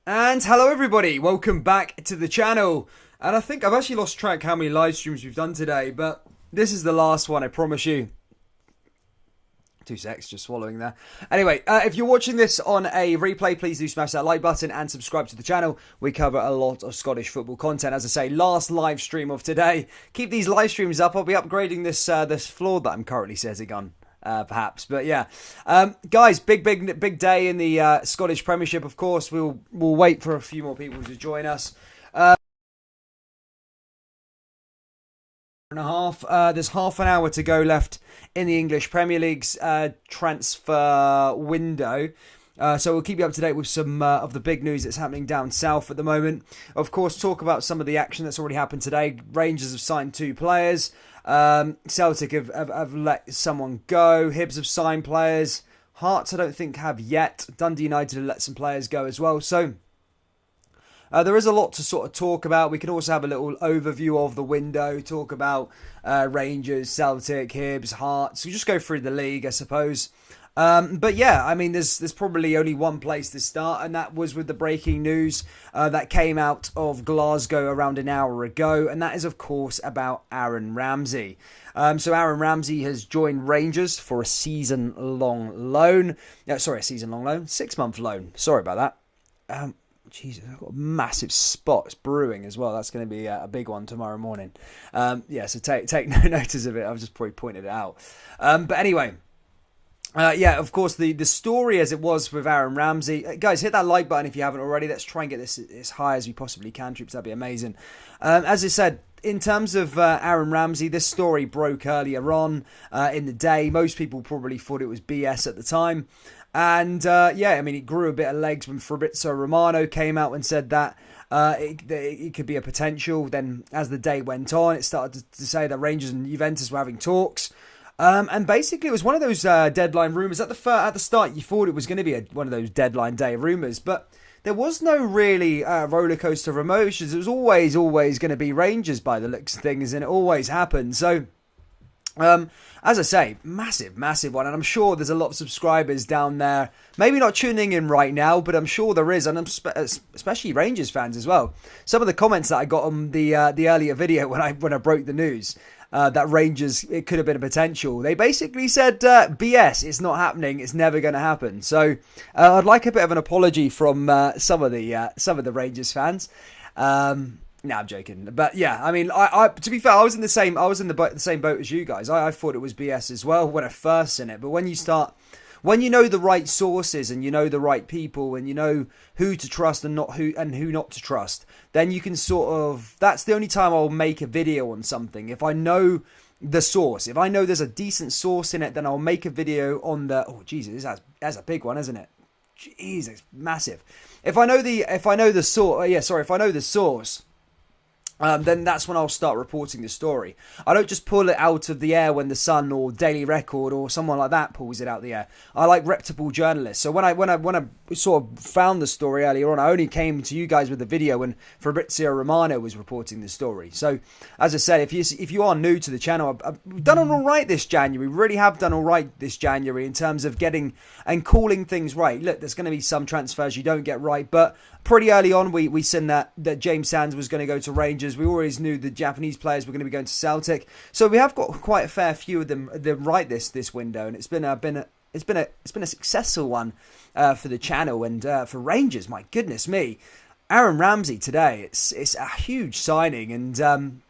And hello everybody, welcome back to the channel. And I think I've actually lost track how many live streams we've done today, but this is the last one, I promise you. 2 secs, just swallowing there. Anyway, if you're watching this on a replay, please do smash that like button and subscribe to the channel. We cover a lot of Scottish football content. As I say, last live stream of today. Keep these live streams up. I'll be upgrading this floor that I'm currently sitting on. Perhaps, but yeah, guys, big day in the Scottish Premiership. Of course, we'll wait for a few more people to join us. And a half. There's half an hour to go left in the English Premier League's transfer window. So we'll keep you up to date with some of the big news that's happening down south at the moment. Of course, talk about some of the action that's already happened today. Rangers have signed 2 players. Celtic have let someone go. Hibs have signed players. Hearts, I don't think, have yet. Dundee United have let some players go as well. So there is a lot to sort of talk about. We can also have a little overview of the window. Talk about Rangers, Celtic, Hibs, Hearts. We just go through the league, I suppose. But yeah, I mean, there's probably only one place to start, and that was with the breaking news that came out of Glasgow around an hour ago, and that is, of course, about Aaron Ramsey. So Aaron Ramsey has joined Rangers for a season-long loan. No, sorry, a season-long loan? 6-month loan. Sorry about that. Jesus, I've got a massive spot. It's brewing as well. That's going to be a big one tomorrow morning. Yeah, so take no notice of it. I've just probably pointed it out. But anyway... yeah, of course, the story as it was with Aaron Ramsey. Guys, hit that like button if you haven't already. Let's try and get this as high as we possibly can, troops. That'd be amazing. As I said, in terms of Aaron Ramsey, this story broke earlier on in the day. Most people probably thought it was BS at the time. And yeah, I mean, it grew a bit of legs when Fabrizio Romano came out and said that it could be a potential. Then as the day went on, it started to say that Rangers and Juventus were having talks. And basically, it was one of those deadline rumours. At the start, you thought it was going to be one of those deadline day rumours, but there was no really roller coaster of emotions. It was always going to be Rangers by the looks of things, and it always happened. So, as I say, massive one, and I'm sure there's a lot of subscribers down there. Maybe not tuning in right now, but I'm sure there is, and especially Rangers fans as well. Some of the comments that I got on the earlier video when I broke the news. That Rangers, it could have been a potential. They basically said, BS, it's not happening, it's never going to happen. So I'd like a bit of an apology from some of the Rangers fans. No, I'm joking. But yeah, I mean, I to be fair, I was in the same boat as you guys. I thought it was BS as well when I first seen it. But when you know the right sources and you know the right people and you know who to trust and who not to trust, then you can sort of, that's the only time I'll make a video on something. If I know the source, if I know there's a decent source in it, then I'll make a video on the, oh Jesus, that's a big one, isn't it? Jeez, it's massive. If I know the source, then that's when I'll start reporting the story. I don't just pull it out of the air when the Sun or Daily Record or someone like that pulls it out of the air. I like reputable journalists. So when I sort of found the story earlier on, I only came to you guys with the video when Fabrizio Romano was reporting the story. So as I said, if you are new to the channel, I've done all right this January. We really have done all right this January in terms of getting and calling things right. Look, there's going to be some transfers you don't get right, but pretty early on, we seen that James Sands was going to go to Rangers. We always knew the Japanese players were going to be going to Celtic. So we have got quite a fair few of them right this window, and it's been a successful one for the channel and for Rangers. My goodness me, Aaron Ramsey today. It's a huge signing and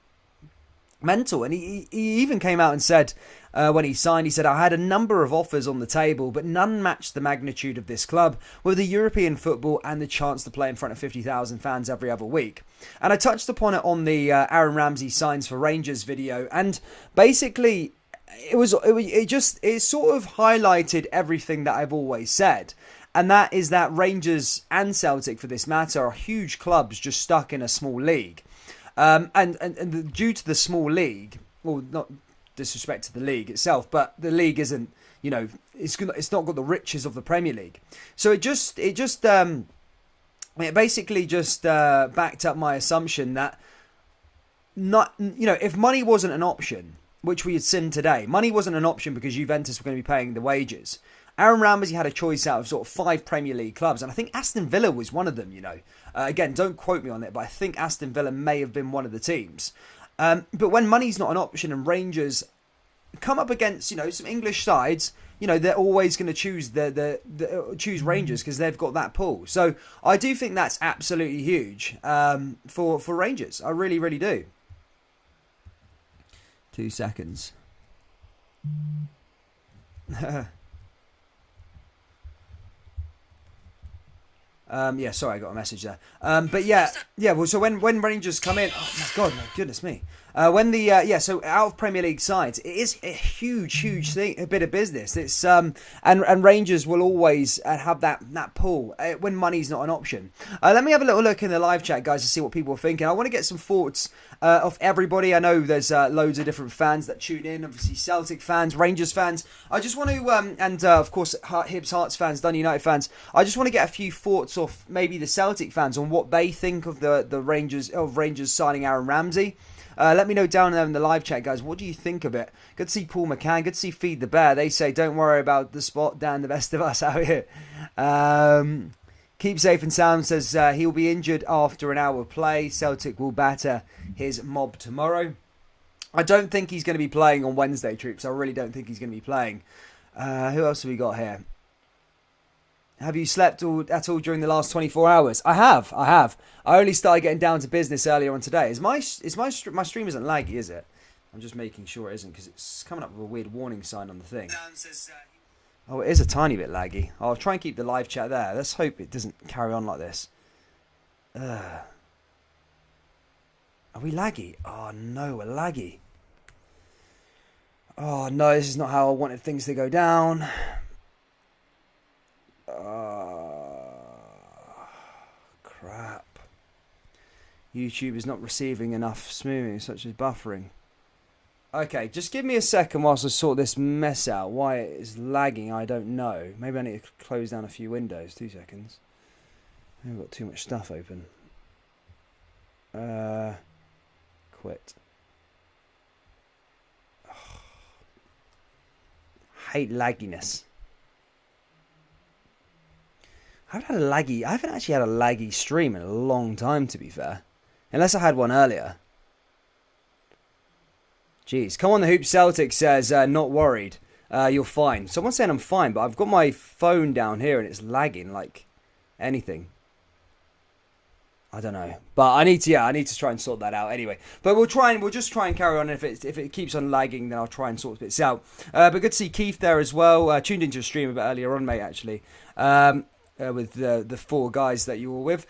mental. And he even came out and said. When he signed, he said, I had a number of offers on the table, but none matched the magnitude of this club with the European football and the chance to play in front of 50,000 fans every other week. And I touched upon it on the Aaron Ramsey signs for Rangers video. And basically, it sort of highlighted everything that I've always said. And that is that Rangers and Celtic, for this matter, are huge clubs just stuck in a small league. And due to the small league, well, not disrespect to the league itself, but the league isn't, it's not got the riches of the Premier League. So it basically just backed up my assumption that if money wasn't an option, which we had seen today. Money wasn't an option because Juventus were going to be paying the wages. Aaron Ramsey had a choice out of sort of 5 Premier League clubs, and I think Aston Villa was one of them, you know. Again, don't quote me on it, but I think Aston Villa may have been one of the teams. But when money's not an option and Rangers come up against, you know, some English sides, you know, they're always going to choose choose Rangers because they've got that pull. So I do think that's absolutely huge for Rangers. I really, really do. 2 seconds. Yeah, sorry, I got a message there. But yeah. Well, so when Rangers come in, oh my God, my goodness me. So out of Premier League sides, it is a huge thing, a bit of business. It's and Rangers will always have that pull when money's not an option. Let me have a little look in the live chat, guys, to see what people are thinking. I want to get some thoughts of everybody. I know there's loads of different fans that tune in. Obviously, Celtic fans, Rangers fans. I just want to, and of course, Hibs, Hearts fans, Dundee United fans. I just want to get a few thoughts off maybe the Celtic fans on what they think of the Rangers signing Aaron Ramsey. Let me know down there in the live chat, guys. What do you think of it? Good to see Paul McCann. Good to see Feed the Bear. They say, don't worry about the spot, Dan, the best of us out here. Keep safe and sound says he'll be injured after an hour of play. Celtic will batter his mob tomorrow. I don't think he's going to be playing on Wednesday, troops. I really don't think he's going to be playing. Who else have we got here? Have you slept at all during the last 24 hours? I have. I only started getting down to business earlier on today. My stream isn't laggy, is it? I'm just making sure it isn't because it's coming up with a weird warning sign on the thing. Oh, it is a tiny bit laggy. I'll try and keep the live chat there. Let's hope it doesn't carry on like this. Are we laggy? Oh no, we're laggy. Oh no, this is not how I wanted things to go down. Crap. YouTube is not receiving enough smoothing, such as buffering. Okay, just give me a second whilst I sort this mess out. Why it is lagging, I don't know. Maybe I need to close down a few windows. 2 seconds. I've got too much stuff open. Quit. Oh. Hate lagginess. I haven't actually had a laggy stream in a long time, to be fair. Unless I had one earlier. Jeez. Come on, the Hoop Celtic says, not worried. You're fine. Someone's saying I'm fine, but I've got my phone down here and it's lagging like anything. I don't know. But I need to try and sort that out anyway. But we'll just try and carry on. If it keeps on lagging, then I'll try and sort bits out. But good to see Keith there as well. Tuned into your stream a bit earlier on, mate, actually. With the 4 guys that you were with.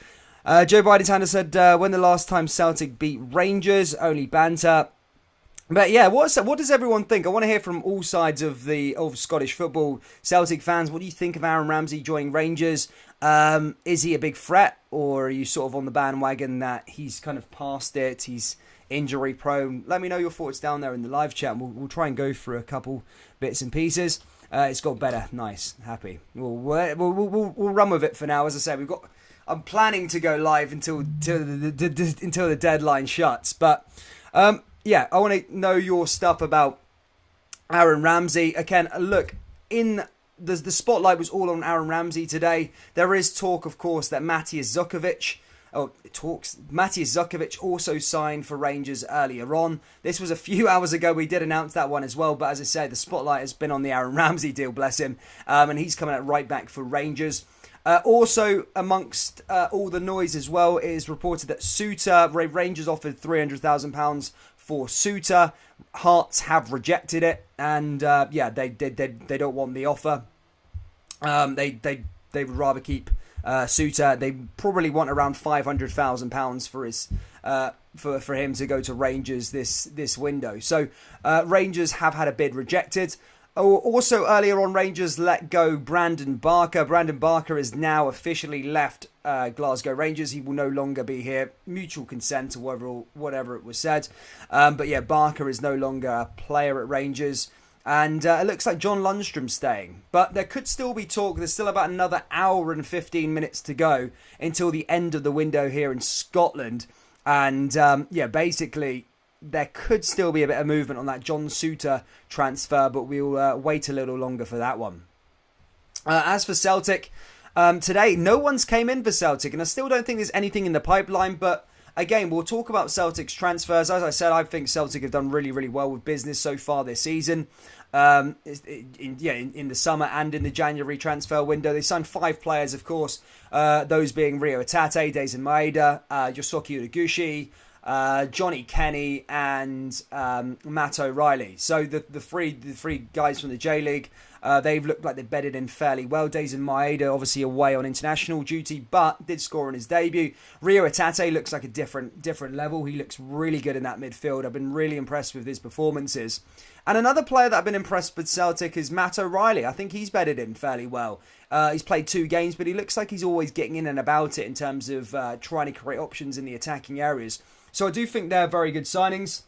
Joe Biden's hand said, when the last time Celtic beat Rangers, only banter. But yeah, what does everyone think? I want to hear from all sides of Scottish football. Celtic fans, what do you think of Aaron Ramsey joining Rangers? Is he a big threat, or are you sort of on the bandwagon that he's kind of past it, he's injury prone? Let me know your thoughts down there in the live chat. We'll try and go through a couple bits and pieces. It's got better. Nice. Happy. We'll run with it for now. As I said, I'm planning to go live until the deadline shuts. But yeah, I want to know your stuff about Aaron Ramsey. Again, look, the spotlight was all on Aaron Ramsey today. There is talk, of course, that Mateusz Zukovic also signed for Rangers earlier on. This was a few hours ago. We did announce that one as well. But as I said, the spotlight has been on the Aaron Ramsey deal, bless him. And he's coming out right back for Rangers. Also, amongst all the noise as well, it is reported that Souter, Rangers offered £300,000 for Souter. Hearts have rejected it. And they don't want the offer. They would rather keep Souter. They probably want around £500,000 for his for him to go to Rangers this window. So Rangers have had a bid rejected. Also earlier on, Rangers let go Brandon Barker. Brandon Barker has now officially left Glasgow Rangers. He will no longer be here. Mutual consent or whatever it was said. But yeah, Barker is no longer a player at Rangers. And it looks like John Lundstrom's staying. But there could still be talk. There's still about another hour and 15 minutes to go until the end of the window here in Scotland. And basically, there could still be a bit of movement on that John Souter transfer, but we'll wait a little longer for that one. As for Celtic, today no one's came in for Celtic, and I still don't think there's anything in the pipeline, but again, we'll talk about Celtic's transfers. As I said, I think Celtic have done really, really well with business so far this season. In the summer and in the January transfer window. They signed 5 players, of course, those being Rio Atate, Daisen Maeda, Yosuke Udegushi, Johnny Kenny, and Matt O'Reilly. So the three guys from the J-League, they've looked like they've bedded in fairly well. Daisen Maeda obviously away on international duty, but did score in his debut. Rio Atate looks like a different level. He looks really good in that midfield. I've been really impressed with his performances. And another player that I've been impressed with Celtic is Matt O'Reilly. I think he's bedded in fairly well. He's played 2 games, but he looks like he's always getting in and about it in terms of trying to create options in the attacking areas. So I do think they're very good signings.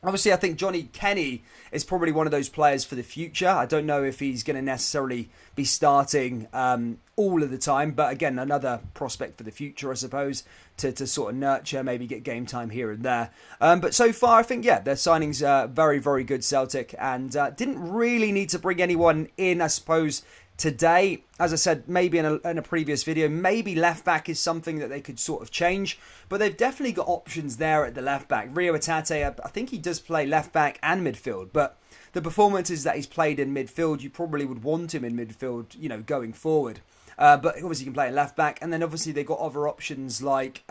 Obviously, I think Johnny Kenny is probably one of those players for the future. I don't know if he's going to necessarily be starting all of the time. But again, another prospect for the future, I suppose, to sort of nurture, maybe get game time here and there. But so far, I think, yeah, their signings are very, very good, Celtic. And didn't really need to bring anyone in, I suppose, today. As I said, maybe in a previous video, maybe left back is something that they could sort of change, but they've definitely got options there at the left back. Rio Atate, I think he does play left back and midfield, but the performances that he's played in midfield, you probably would want him in midfield, going forward. But obviously you can play left back, and then obviously they've got other options like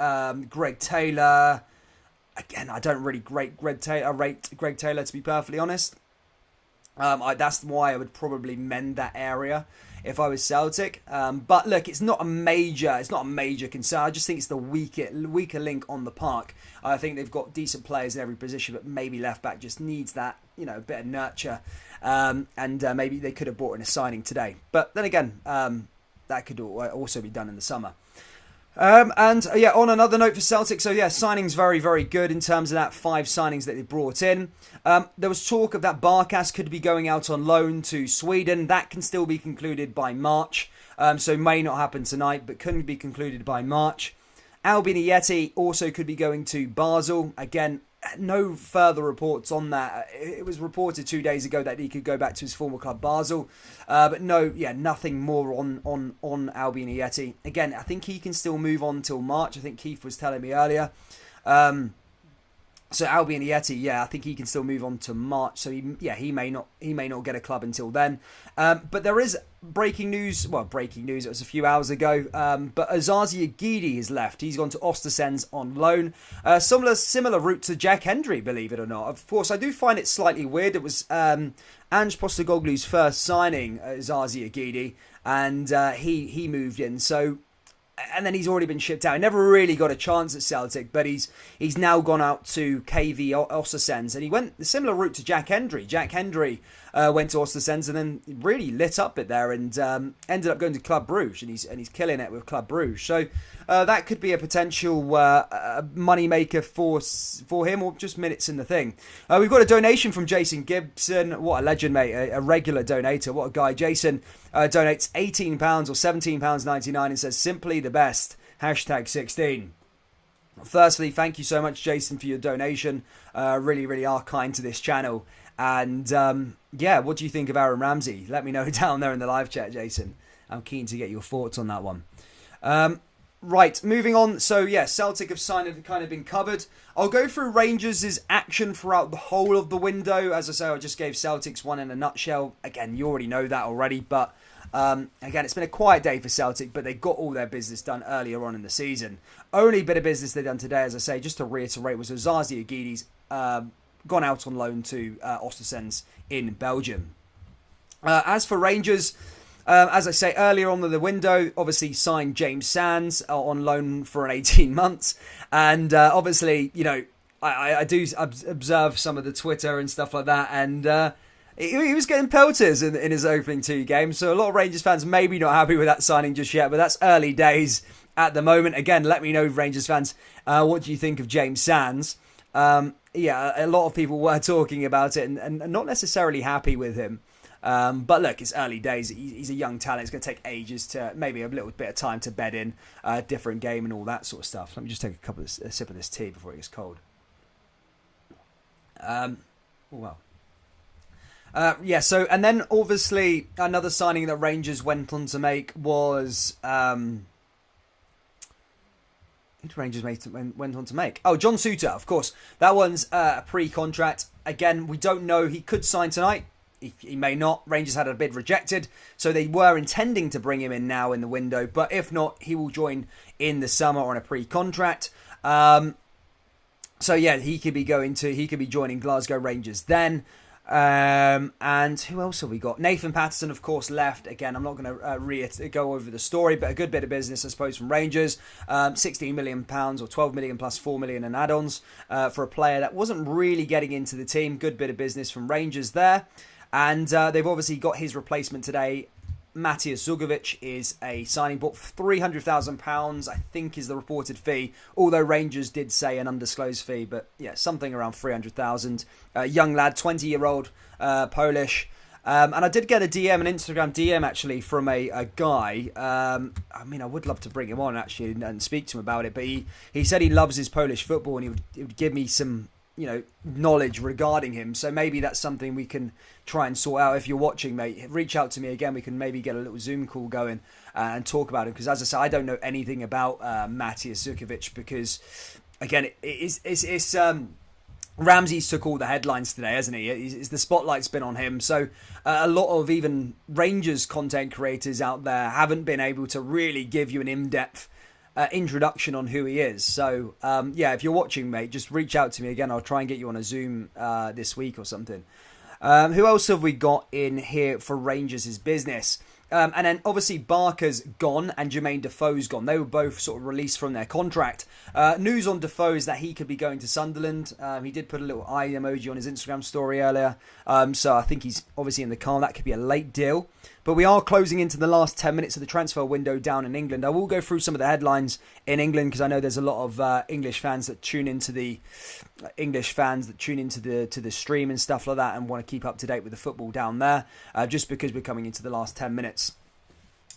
Greg Taylor. Again, I don't really rate Greg Taylor, to be perfectly honest. That's why I would probably mend that area if I was Celtic. But look, it's not a major concern. I just think it's the weaker link on the park. I think they've got decent players in every position, but maybe left back just needs that, a bit of nurture. And maybe they could have brought in a signing today. But then again, that could also be done in the summer. On another note for Celtic, signings very, very good in terms of that 5 signings that they brought in. There was talk of that Barkas could be going out on loan to Sweden. That can still be concluded by March, so may not happen tonight, but couldn't be concluded by March. Albin Yeti also could be going to Basel. Again, no further reports on that. It was reported 2 days ago that he could go back to his former club Basel, but nothing more on Albin Yeti. Again, I think he can still move on till March. I think Keith was telling me earlier. So Albin Yeti, I think he can still move on to March. So he may not get a club until then. But there is breaking news. Well, breaking news. It was a few hours ago. But Azazi Agidi has left. He's gone to Ostersens on loan. Similar route to Jack Hendry, believe it or not. Of course, I do find it slightly weird. It was Ange Postecoglou's first signing, Azazi Agidi, and he moved in. So. And then he's already been shipped out. He never really got a chance at Celtic, but he's now gone out to KV Ostersens, and he went the similar route to Jack Hendry. Jack Hendry went to Ostersens and then really lit up it there, and ended up going to Club Brugge, and he's killing it with Club Brugge. So that could be a potential money maker for him, or just minutes in the thing. We've got a donation from Jason Gibson. What a legend, mate! A regular donator. What a guy, Jason. Donates £18 or £17.99 and says, simply the best, #16. Firstly, thank you so much, Jason, for your donation. Really, really are kind to this channel. And what do you think of Aaron Ramsey? Let me know down there in the live chat, Jason. I'm keen to get your thoughts on that one. Right, moving on. So, Celtic have signed and kind of been covered. I'll go through Rangers' action throughout the whole of the window. As I say, I just gave Celtic's one in a nutshell. Again, you already know that already. But, again, it's been a quiet day for Celtic, but they got all their business done earlier on in the season. Only bit of business they've done today, as I say, just to reiterate, was Azazi Agidi's gone out on loan to Ostersens in Belgium. As for Rangers... as I say, earlier on in the window, obviously signed James Sands on loan for an 18 months. And obviously, I do observe some of the Twitter and stuff like that. And he was getting pelters in his opening 2 games. So a lot of Rangers fans maybe not happy with that signing just yet. But that's early days at the moment. Again, let me know, Rangers fans, what do you think of James Sands? A lot of people were talking about it and not necessarily happy with him. But look, it's early days. He's a young talent. It's going to take ages to, maybe a little bit of time to bed in a different game and all that sort of stuff. Let me just take a sip of this tea before it gets cold. Oh, well. Yeah, so, and then obviously another signing that Rangers went on to make was, who did Rangers went on to make? Oh, John Souter, of course. That one's a pre-contract. Again, we don't know. He could sign tonight. He may not. Rangers had a bid rejected, so they were intending to bring him in now in the window. But if not, he will join in the summer on a pre-contract. So yeah, he could be joining Glasgow Rangers then. And who else have we got? Nathan Patterson, of course, left. Again, I'm not going to go over the story, but a good bit of business, I suppose, from Rangers. £16 million or 12 million plus 4 million in add-ons for a player that wasn't really getting into the team. Good bit of business from Rangers there. And they've obviously got his replacement today. Matthias Zugovic is a signing bought for £300,000, I think is the reported fee, although Rangers did say an undisclosed fee, but yeah, something around 300,000. Young lad, 20-year-old, Polish. And I did get an Instagram DM actually from a guy. I mean, I would love to bring him on actually and speak to him about it, but he said he loves his Polish football and he would give me some knowledge regarding him. So maybe that's something we can try and sort out. If you're watching, mate, reach out to me again. We can maybe get a little Zoom call going and talk about him. Because as I said, I don't know anything about Matthias Zugovic because, again, it's Ramsey's took all the headlines today, hasn't he? The spotlight's been on him. So a lot of even Rangers content creators out there haven't been able to really give you an in-depth introduction on who he is. So yeah, if you're watching, mate, just reach out to me again. I'll try and get you on a Zoom this week or something. Who else have we got in here for Rangers' business? And then obviously Barker's gone and Jermaine Defoe's gone. They were both sort of released from their contract. News on Defoe is that he could be going to Sunderland. He did put a little eye emoji on his Instagram story earlier. So I think he's obviously in the car. That could be a late deal. But we are closing into the last 10 minutes of the transfer window down in England. I will go through some of the headlines in England because I know there's a lot of English fans that tune into the stream and stuff like that and want to keep up to date with the football down there. Just because we're coming into the last 10 minutes.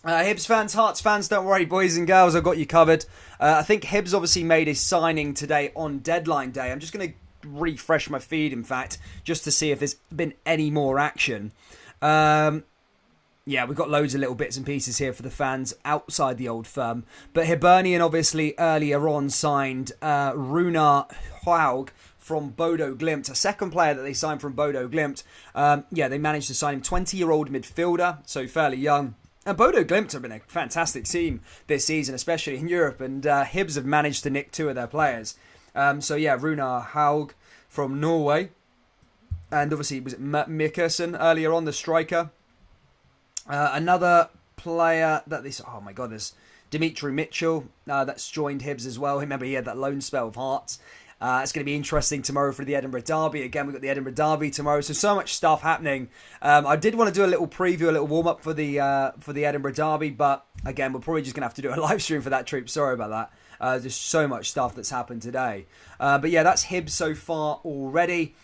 Hibs fans, Hearts fans, don't worry, boys and girls, I've got you covered. I think Hibs obviously made a signing today on deadline day. I'm just going to refresh my feed, in fact, just to see if there's been any more action. Yeah, we've got loads of little bits and pieces here for the fans outside the old firm. But Hibernian obviously earlier on signed Runar Haug from Bodo Glimt, a second player that they signed from Bodo Glimt. Yeah, they managed to sign him, 20-year-old midfielder, so fairly young. And Bodo Glimt have been a fantastic team this season, especially in Europe, and Hibs have managed to nick two of their players. So yeah, Runar Haug from Norway. And obviously, was it Mikkelsen earlier on, the striker? Another player that this... Oh my God, there's Dimitri Mitchell that's joined Hibs as well. Remember, he had that loan spell of Hearts. It's going to be interesting tomorrow for the Edinburgh Derby. Again, we've got the Edinburgh Derby tomorrow. So much stuff happening. I did want to do a little preview, a little warm-up for the Edinburgh Derby. But again, we're probably just going to have to do a live stream for that troop. Sorry about that. There's so much stuff that's happened today. But yeah, that's Hibs so far already.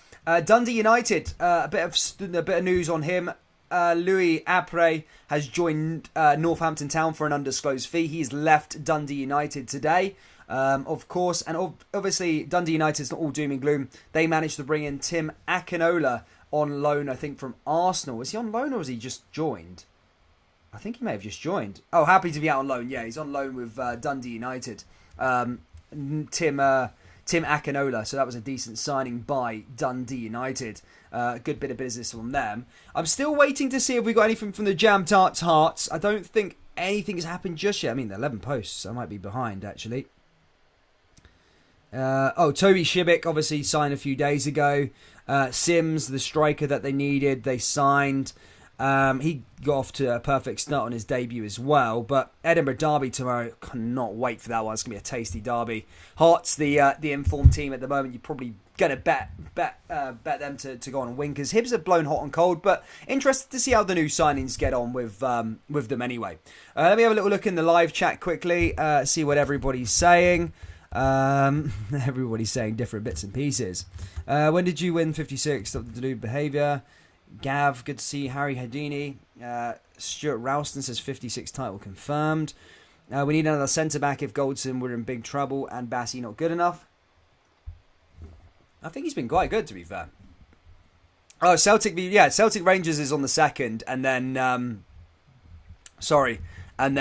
Dundee United, a bit of news on him. Louis Apre has joined Northampton Town for an undisclosed fee. He's left Dundee United today, of course. And obviously, Dundee United's not all doom and gloom. They managed to bring in Tim Akinola on loan, I think, from Arsenal. Is he on loan or has he just joined? I think he may have just joined. Oh, happy to be out on loan. Yeah, he's on loan with Dundee United. Tim Akinola, so that was a decent signing by Dundee United. A good bit of business from them. I'm still waiting to see if we got anything from the Jam Tarts Hearts. I don't think anything has happened just yet. I mean, they're 11 posts, so I might be behind, actually. Toby Shibik obviously signed a few days ago. Sims, the striker that they needed, they signed. He got off to a perfect start on his debut as well. But Edinburgh Derby tomorrow, cannot wait for that one. It's going to be a tasty derby. Hearts, the informed team at the moment, you're probably going to bet them to go on and win because Hibs have blown hot and cold. But interested to see how the new signings get on with them anyway. Let me have a little look in the live chat quickly, see what everybody's saying. Everybody's saying different bits and pieces. When did you win 56? Stop the deluded behaviour. Gav, good to see. Harry Houdini. Stuart Ralston says 56 title confirmed. We need another centre-back if Goldson were in big trouble and Bassey not good enough. I think he's been quite good, to be fair. Oh, Celtic Rangers is on the 2nd, and then and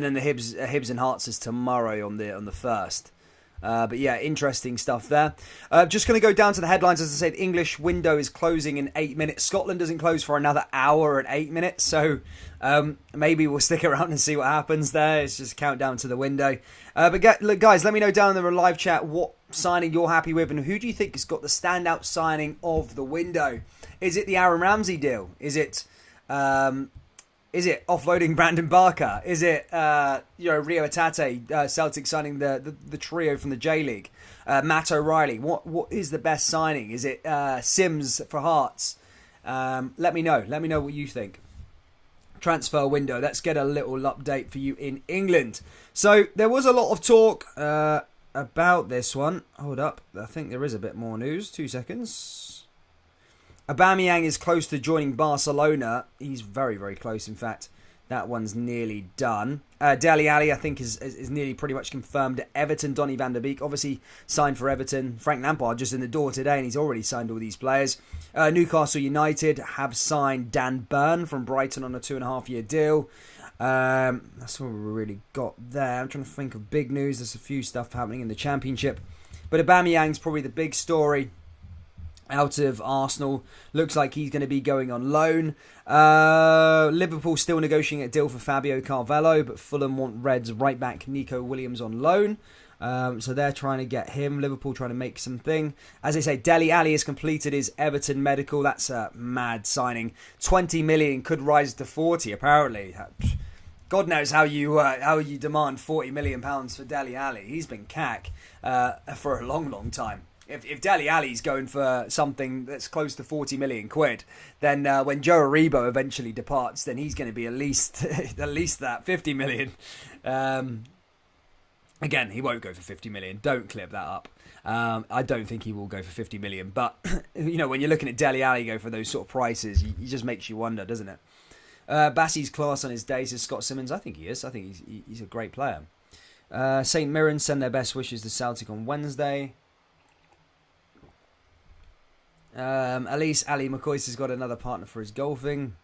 then the Hibs and Hearts is tomorrow on the 1st. But yeah, interesting stuff there. Just going to go down to the headlines. As I said, the English window is closing in 8 minutes. Scotland doesn't close for another hour and 8 minutes. So maybe we'll stick around and see what happens there. It's just a countdown to the window. Look, guys, let me know down in the live chat what signing you're happy with and who do you think has got the standout signing of the window. Is it the Aaron Ramsey deal? Is it offloading Brandon Barker? Is it Rio Atate, Celtic signing the trio from the J League? Matt O'Reilly. What is the best signing? Is it Sims for Hearts? Let me know. Let me know what you think. Transfer window. Let's get a little update for you in England. So there was a lot of talk about this one. Hold up. I think there is a bit more news. 2 seconds. Aubameyang is close to joining Barcelona. He's very, very close, in fact. That one's nearly done. Dele Alli, I think, is nearly pretty much confirmed at Everton. Donny van der Beek, obviously, signed for Everton. Frank Lampard just in the door today, and he's already signed all these players. Newcastle United have signed Dan Burn from Brighton on a 2.5-year deal. That's all we really got there. I'm trying to think of big news. There's a few stuff happening in the Championship. But Aubameyang's probably the big story out of Arsenal. Looks like he's going to be going on loan. Liverpool still negotiating a deal for Fabio Carvalho, but Fulham want Reds right back Nico Williams on loan. So they're trying to get him. Liverpool trying to make something. As I say, Dele Alli has completed his Everton medical. That's a mad signing. 20 million could rise to 40 apparently. God knows how you demand £40 million for Dele Alli. He's been cack for a long, long time. If Dele Alli's going for something that's close to 40 million quid, then when Joe Aribo eventually departs, then he's going to be at least that 50 million. Again, he won't go for 50 million. Don't clip that up. I don't think he will go for 50 million. But when you're looking at Dele Alli go for those sort of prices, it just makes you wonder, doesn't it? Bassey's class on his day, says Scott Simmons. I think he is. I think he's a great player. St Mirren send their best wishes to Celtic on Wednesday. Elise Ali McCoy has got another partner for his golfing.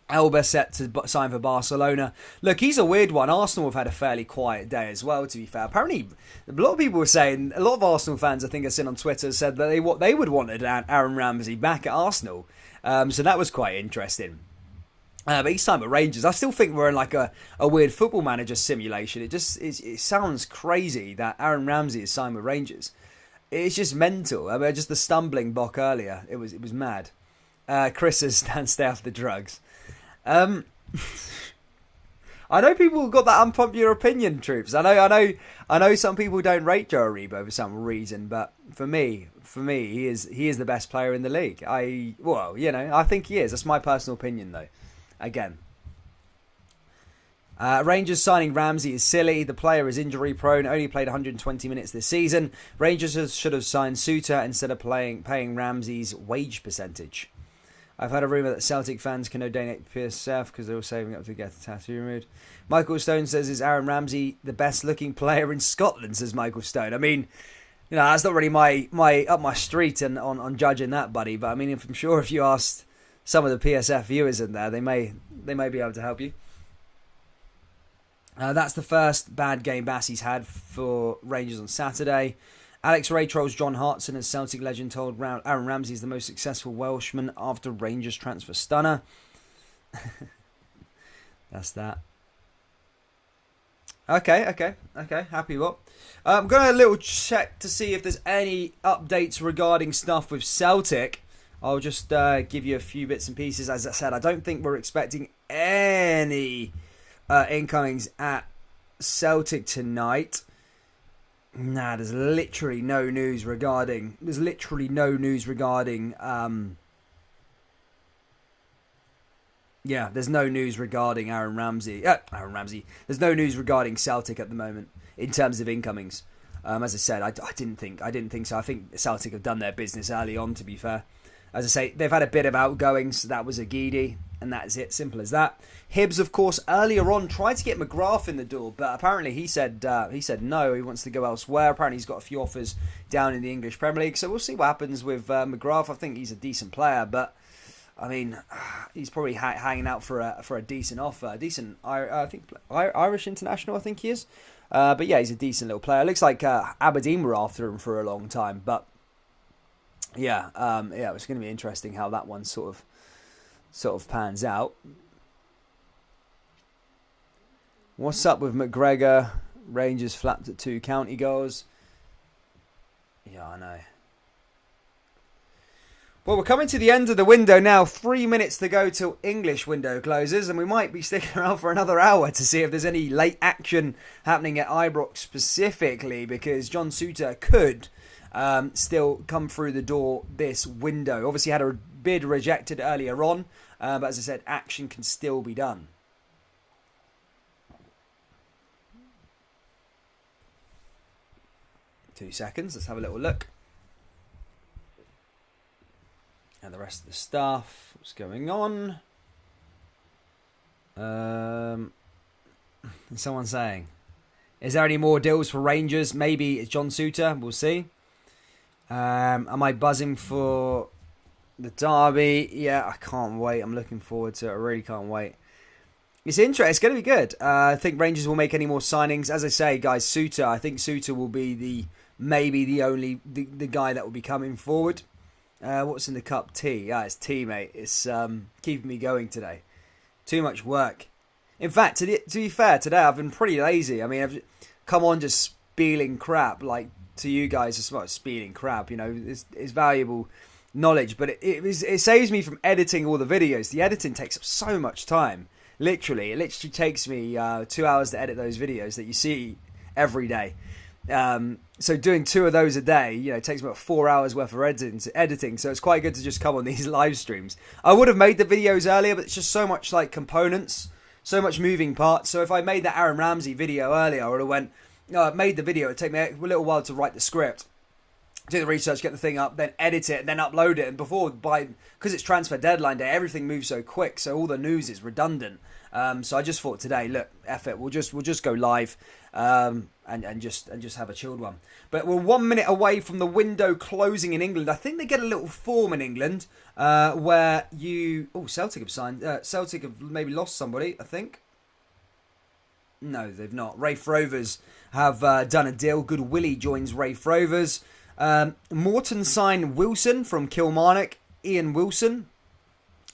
Elba set to sign for Barcelona. Look, he's a weird one. Arsenal have had a fairly quiet day as well, to be fair. Apparently, a lot of people were saying, a lot of Arsenal fans, I think I've seen on Twitter, said that they would want Aaron Ramsey back at Arsenal. So that was quite interesting. But he's signed with Rangers. I still think we're in like a weird football manager simulation. It sounds crazy that Aaron Ramsey is signed with Rangers. It's just mental. I mean, just the stumbling block earlier. It was mad. Chris says, stay off the drugs. I know people have got that unpopular opinion, troops. I know some people don't rate Joe Aribo for some reason, but for me, he is the best player in the league. I think he is. That's my personal opinion, though. Again. Rangers signing Ramsey is silly. The player is injury prone, only played 120 minutes this season. Rangers should have signed Souter instead of paying Ramsey's wage percentage. I've had a rumour that Celtic fans can now donate to PSF because they're all saving up to get a tattoo removed. Michael Stone says, is Aaron Ramsey the best looking player in Scotland, says Michael Stone. I mean, that's not really my up my street and on judging that, buddy. But I mean, I'm sure if you asked some of the PSF viewers in there, they may be able to help you. That's the first bad game Bassey's had for Rangers on Saturday. Alex Ray trolls John Hartson as Celtic legend told Aaron Ramsey is the most successful Welshman after Rangers transfer stunner. That's that. Okay. Happy what? I'm going to a little check to see if there's any updates regarding stuff with Celtic. I'll just give you a few bits and pieces. As I said, I don't think we're expecting any incomings at Celtic tonight. Nah, there's literally no news regarding. There's no news regarding Aaron Ramsey. There's no news regarding Celtic at the moment in terms of incomings. As I said, I didn't think so. I think Celtic have done their business early on. To be fair, as I say, they've had a bit of outgoings. That was Agidi. And that is it, simple as that. Hibs, of course, earlier on tried to get McGrath in the door, but apparently he said no, he wants to go elsewhere. Apparently he's got a few offers down in the English Premier League, so we'll see what happens with McGrath. I think he's a decent player, but I mean, he's probably hanging out for a decent offer, I think Irish international, I think he is. But yeah, he's a decent little player. It looks like Aberdeen were after him for a long time, but yeah, it's going to be interesting how that one sort of pans out. What's up with McGregor? Rangers flapped at 2 county goals. Yeah, I know. Well, we're coming to the end of the window now. 3 minutes to go till English window closes, and we might be sticking around for another hour to see if there's any late action happening at Ibrox specifically, because John Souter could still come through the door this window. Obviously had a bid rejected earlier on, but as I said, action can still be done. Two seconds, let's have a little look. And the rest of the stuff, what's going on? Someone saying, is there any more deals for Rangers? Maybe it's John Souter, we'll see. Am I buzzing for the derby? Yeah, I can't wait. I'm looking forward to it. I really can't wait. It's interesting. It's going to be good. I think Rangers will make any more signings. As I say, guys, Souter. I think Souter will be maybe the guy that will be coming forward. What's in the cup? Tea. Yeah, it's tea, mate. It's keeping me going today. Too much work. In fact, to be fair, today I've been pretty lazy. I mean, I've come on just spieling crap like to you guys. It's not spieling crap, you know. It's valuable knowledge, but it saves me from editing all the videos. The editing takes up so much time. It literally takes me 2 hours to edit those videos that you see every day. So doing 2 of those a day, you know, it takes about 4 hours worth of editing. So it's quite good to just come on these live streams. I would have made the videos earlier, but it's just so much like components, so much moving parts. So if I made that Aaron Ramsey video earlier, I would have went, no, I made the video. It'd take me a little while to write the script, do the research, get the thing up, then edit it, and then upload it. And because it's transfer deadline day, everything moves so quick, so all the news is redundant. So I just thought today, look, F it, we'll just go live and just have a chilled one. But we're 1 minute away from the window closing in England. I think they get a little form in England where Celtic have signed. Celtic have maybe lost somebody, I think. No, they've not. Rafe Rovers have done a deal. Good Willie joins Rafe Rovers. Morton signed Wilson from Kilmarnock. Ian Wilson.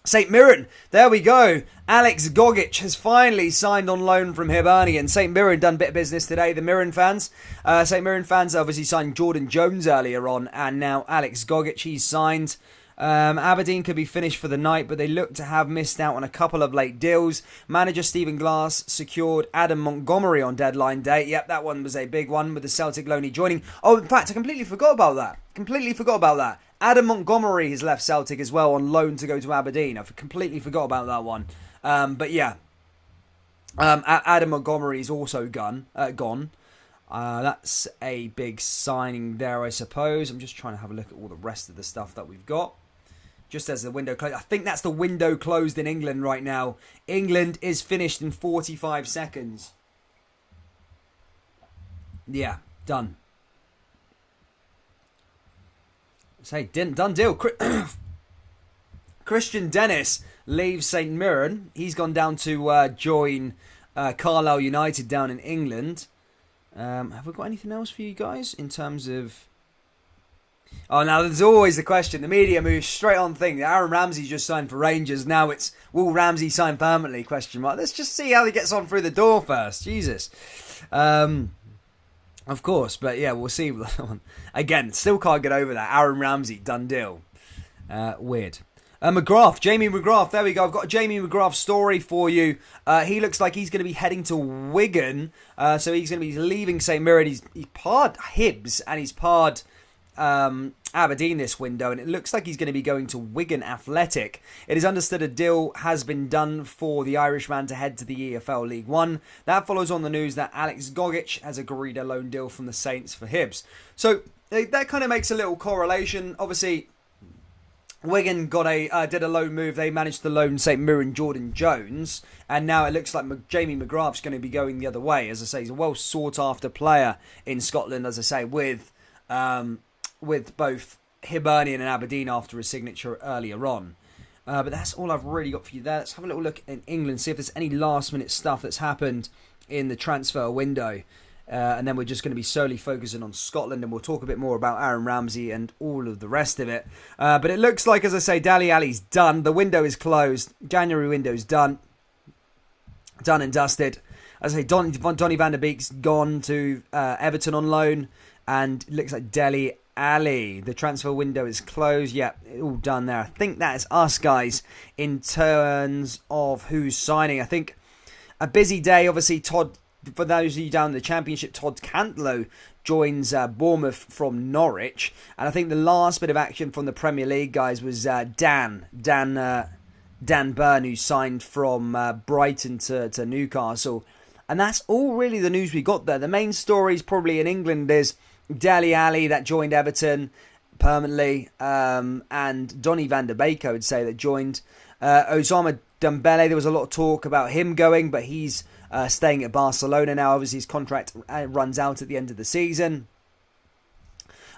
St Mirren, there we go. Alex Gogic has finally signed on loan from Hibernian. St Mirren done a bit of business today, the Mirren fans. St Mirren fans obviously signed Jordan Jones earlier on, and now Alex Gogic, he's signed. Aberdeen could be finished for the night, but they look to have missed out on a couple of late deals. Manager Stephen Glass secured Adam Montgomery on deadline day. Yep, that one was a big one with the Celtic loanee joining. Oh, in fact, I completely forgot about that. Adam Montgomery has left Celtic as well on loan to go to Aberdeen. I completely forgot about that one. But yeah, Adam Montgomery is also gone. That's a big signing there, I suppose. I'm just trying to have a look at all the rest of the stuff that we've got. Just as the window closed. I think that's the window closed in England right now. England is finished in 45 seconds. Yeah, done. Say, done deal. Christian Dennis leaves St Mirren. He's gone down to join Carlisle United down in England. Have we got anything else for you guys in terms of... Oh, now there's always the question. The media moves straight on thing. Aaron Ramsey just signed for Rangers. Now it's, will Ramsey sign permanently? Question mark. Let's just see how he gets on through the door first. Jesus. Of course, but yeah, we'll see. Again, still can't get over that. Aaron Ramsey, done deal. Weird. McGrath, Jamie McGrath, there we go. I've got a Jamie McGrath story for you. He looks like he's going to be heading to Wigan. So he's going to be leaving St Mirren. He's parred Hibs and he's parred Aberdeen this window, and it looks like he's going to be going to Wigan Athletic. It is understood a deal has been done for the Irishman to head to the EFL League One. That follows on the news that Alex Gogic has agreed a loan deal from the Saints for Hibs. So that kind of makes a little correlation. Obviously, Wigan got did a loan move. They managed to loan St Mirren Jordan Jones, and now it looks like Jamie McGrath's going to be going the other way. As I say, he's a well sought after player in Scotland. As I say, with both Hibernian and Aberdeen after his signature earlier on. But that's all I've really got for you there. Let's have a little look in England, see if there's any last minute stuff that's happened in the transfer window. And then we're just going to be solely focusing on Scotland, and we'll talk a bit more about Aaron Ramsey and all of the rest of it. But it looks like, as I say, Dele Alli's done. The window is closed. January window's done. Done and dusted. As I say, Donny van der Beek's gone to Everton on loan, and it looks like Dele Alli. The transfer window is closed. Yeah, all done there. I think that is us, guys, in terms of who's signing. I think a busy day. Obviously, for those of you down in the Championship, Todd Cantlow joins Bournemouth from Norwich. And I think the last bit of action from the Premier League, guys, was Dan Burn, who signed from Brighton to Newcastle. And that's all really the news we got there. The main stories probably in England is Dele Alli that joined Everton permanently, and Donny van der Beek, I would say, that joined. Osama Dembele, there was a lot of talk about him going, but he's staying at Barcelona now. Obviously, his contract runs out at the end of the season.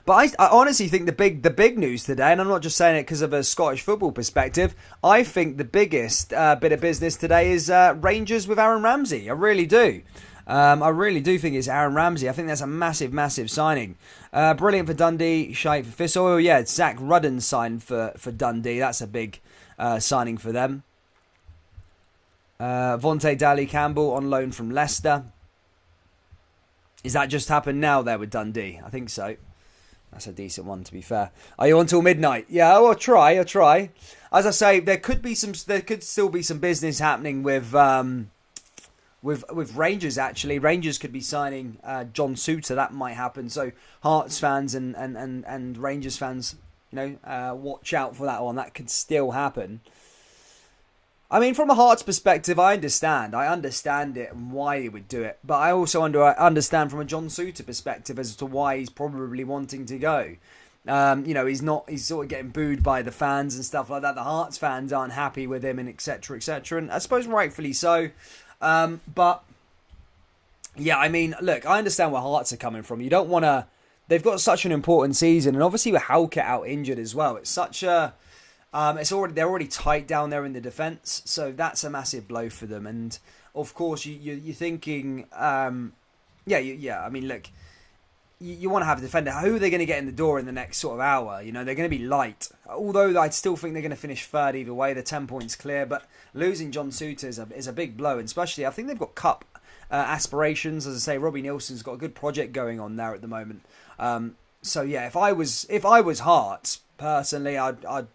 But I honestly think the big news today, and I'm not just saying it because of a Scottish football perspective, I think the biggest bit of business today is Rangers with Aaron Ramsey. I really do. I really do think it's Aaron Ramsey. I think that's a massive, massive signing. Brilliant for Dundee, shite for Thistle. Oh, yeah, Zach Rudden signed for Dundee. That's a big signing for them. Vontae Daly-Campbell on loan from Leicester. Is that just happened now there with Dundee? I think so. That's a decent one, to be fair. Are you on till midnight? Yeah, I'll try. As I say, there could still be some business happening with Rangers. Actually, Rangers could be signing John Souter. That might happen. So Hearts fans and Rangers fans, watch out for that one. That could still happen. I mean, from a Hearts perspective, I understand it and why he would do it. But I also understand from a John Souter perspective as to why he's probably wanting to go. He's sort of getting booed by the fans and stuff like that. The Hearts fans aren't happy with him and etc. And I suppose rightfully so. But yeah, I mean, look, I understand where Hearts are coming from. You don't want to. They've got such an important season, and obviously with Halkett out injured as well. It's such a. They're already tight down there in the defence, so that's a massive blow for them. And of course, you're thinking, I mean, look, you want to have a defender. Who are they going to get in the door in the next sort of hour? They're going to be light. Although I still think they're going to finish third either way. They're 10 points clear, but losing John Souter is a big blow, and especially I think they've got cup aspirations. As I say, Robbie Nielsen's got a good project going on there at the moment. So yeah, if I was Hearts personally, I'd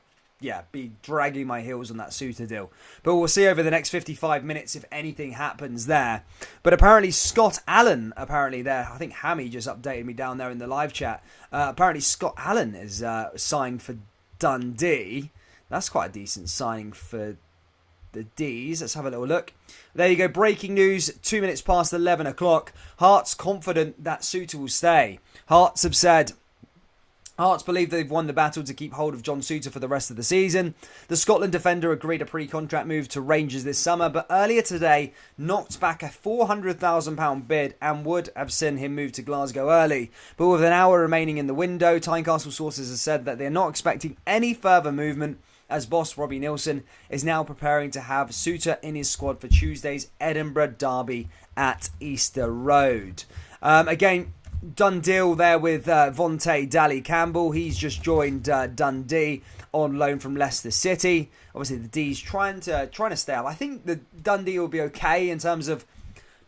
be dragging my heels on that Souter deal. But we'll see over the next 55 minutes if anything happens there. But apparently Scott Allen, there, I think Hammy just updated me down there in the live chat. Apparently Scott Allen is signed for Dundee. That's quite a decent signing for the D's. Let's have a little look. There you go, breaking news, 2 minutes past 11 o'clock. Hearts confident that Souter will stay. Hearts believe they've won the battle to keep hold of John Souter for the rest of the season. The Scotland defender agreed a pre-contract move to Rangers this summer, but earlier today knocked back a £400,000 bid and would have seen him move to Glasgow early. But with an hour remaining in the window, Tynecastle sources have said that they're not expecting any further movement, as boss Robbie Nielsen is now preparing to have Souter in his squad for Tuesday's Edinburgh derby at Easter Road. Again, done deal there with Vontae Daly-Campbell. He's just joined Dundee on loan from Leicester City. Obviously, the D's trying to stay up. I think the Dundee will be okay in terms of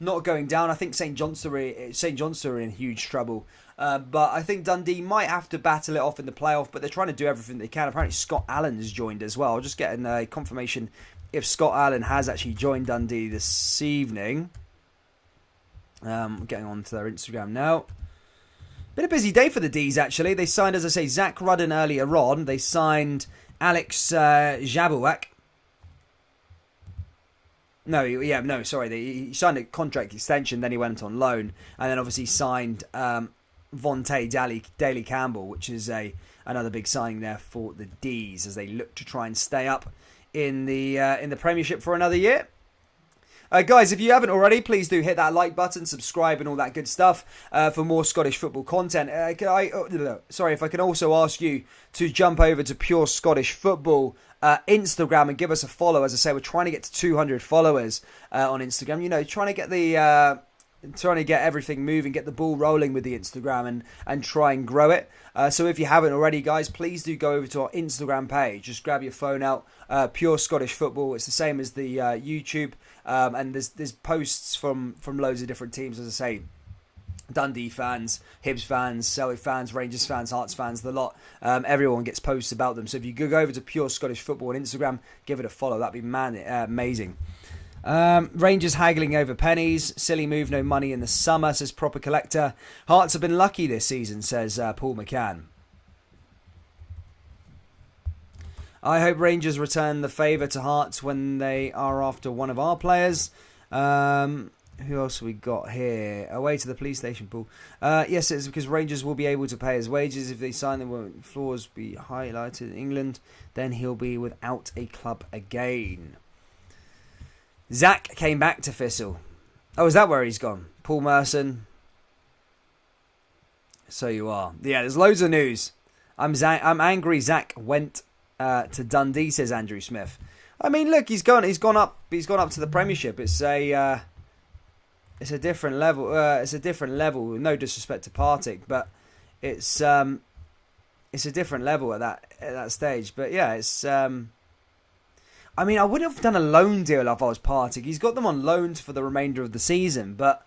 not going down. I think St Johnstone are in huge trouble. But I think Dundee might have to battle it off in the playoff, but they're trying to do everything they can. Apparently Scott Allen has joined as well. I'll just get a confirmation if Scott Allen has actually joined Dundee this evening. Getting on to their Instagram now. Been a busy day for the D's, actually. They signed, as I say, Zach Rudden earlier on. They signed Alex Jabuak. He signed a contract extension, then he went on loan. And then obviously signed Vontae Daly-Campbell, which is a another big signing there for the D's as they look to try and stay up in the Premiership for another year. Guys, if you haven't already, please do hit that like button, subscribe and all that good stuff for more Scottish football content. If I can also ask you to jump over to Pure Scottish Football Instagram and give us a follow. As I say, we're trying to get to 200 followers on Instagram. Trying to get everything moving, get the ball rolling with the Instagram and try and grow it. So if you haven't already, guys, please do go over to our Instagram page. Just grab your phone out, Pure Scottish Football. It's the same as the YouTube. And there's posts from loads of different teams, as I say, Dundee fans, Hibs fans, Celtic fans, Rangers fans, Hearts fans, the lot. Everyone gets posts about them. So if you go over to Pure Scottish Football on Instagram, give it a follow. That'd be amazing. Rangers haggling over pennies. Silly move, no money in the summer, says Proper Collector. Hearts have been lucky this season, says Paul McCann. I hope Rangers return the favour to Hearts when they are after one of our players. Who else have we got here? Away to the police station, Paul. Yes, it's because Rangers will be able to pay his wages. If they sign them, won't flaws be highlighted in England, then he'll be without a club again. Zach came back to Thistle. Oh, is that where he's gone? Paul Merson. So you are. Yeah, there's loads of news. I'm angry Zach went to Dundee, says Andrew Smith. I mean, look, he's gone up to the Premiership. It's a different level. It's a different level. No disrespect to Partick, but it's a different level at that stage. But yeah, it's. I mean, I wouldn't have done a loan deal if I was Partick. He's got them on loans for the remainder of the season, but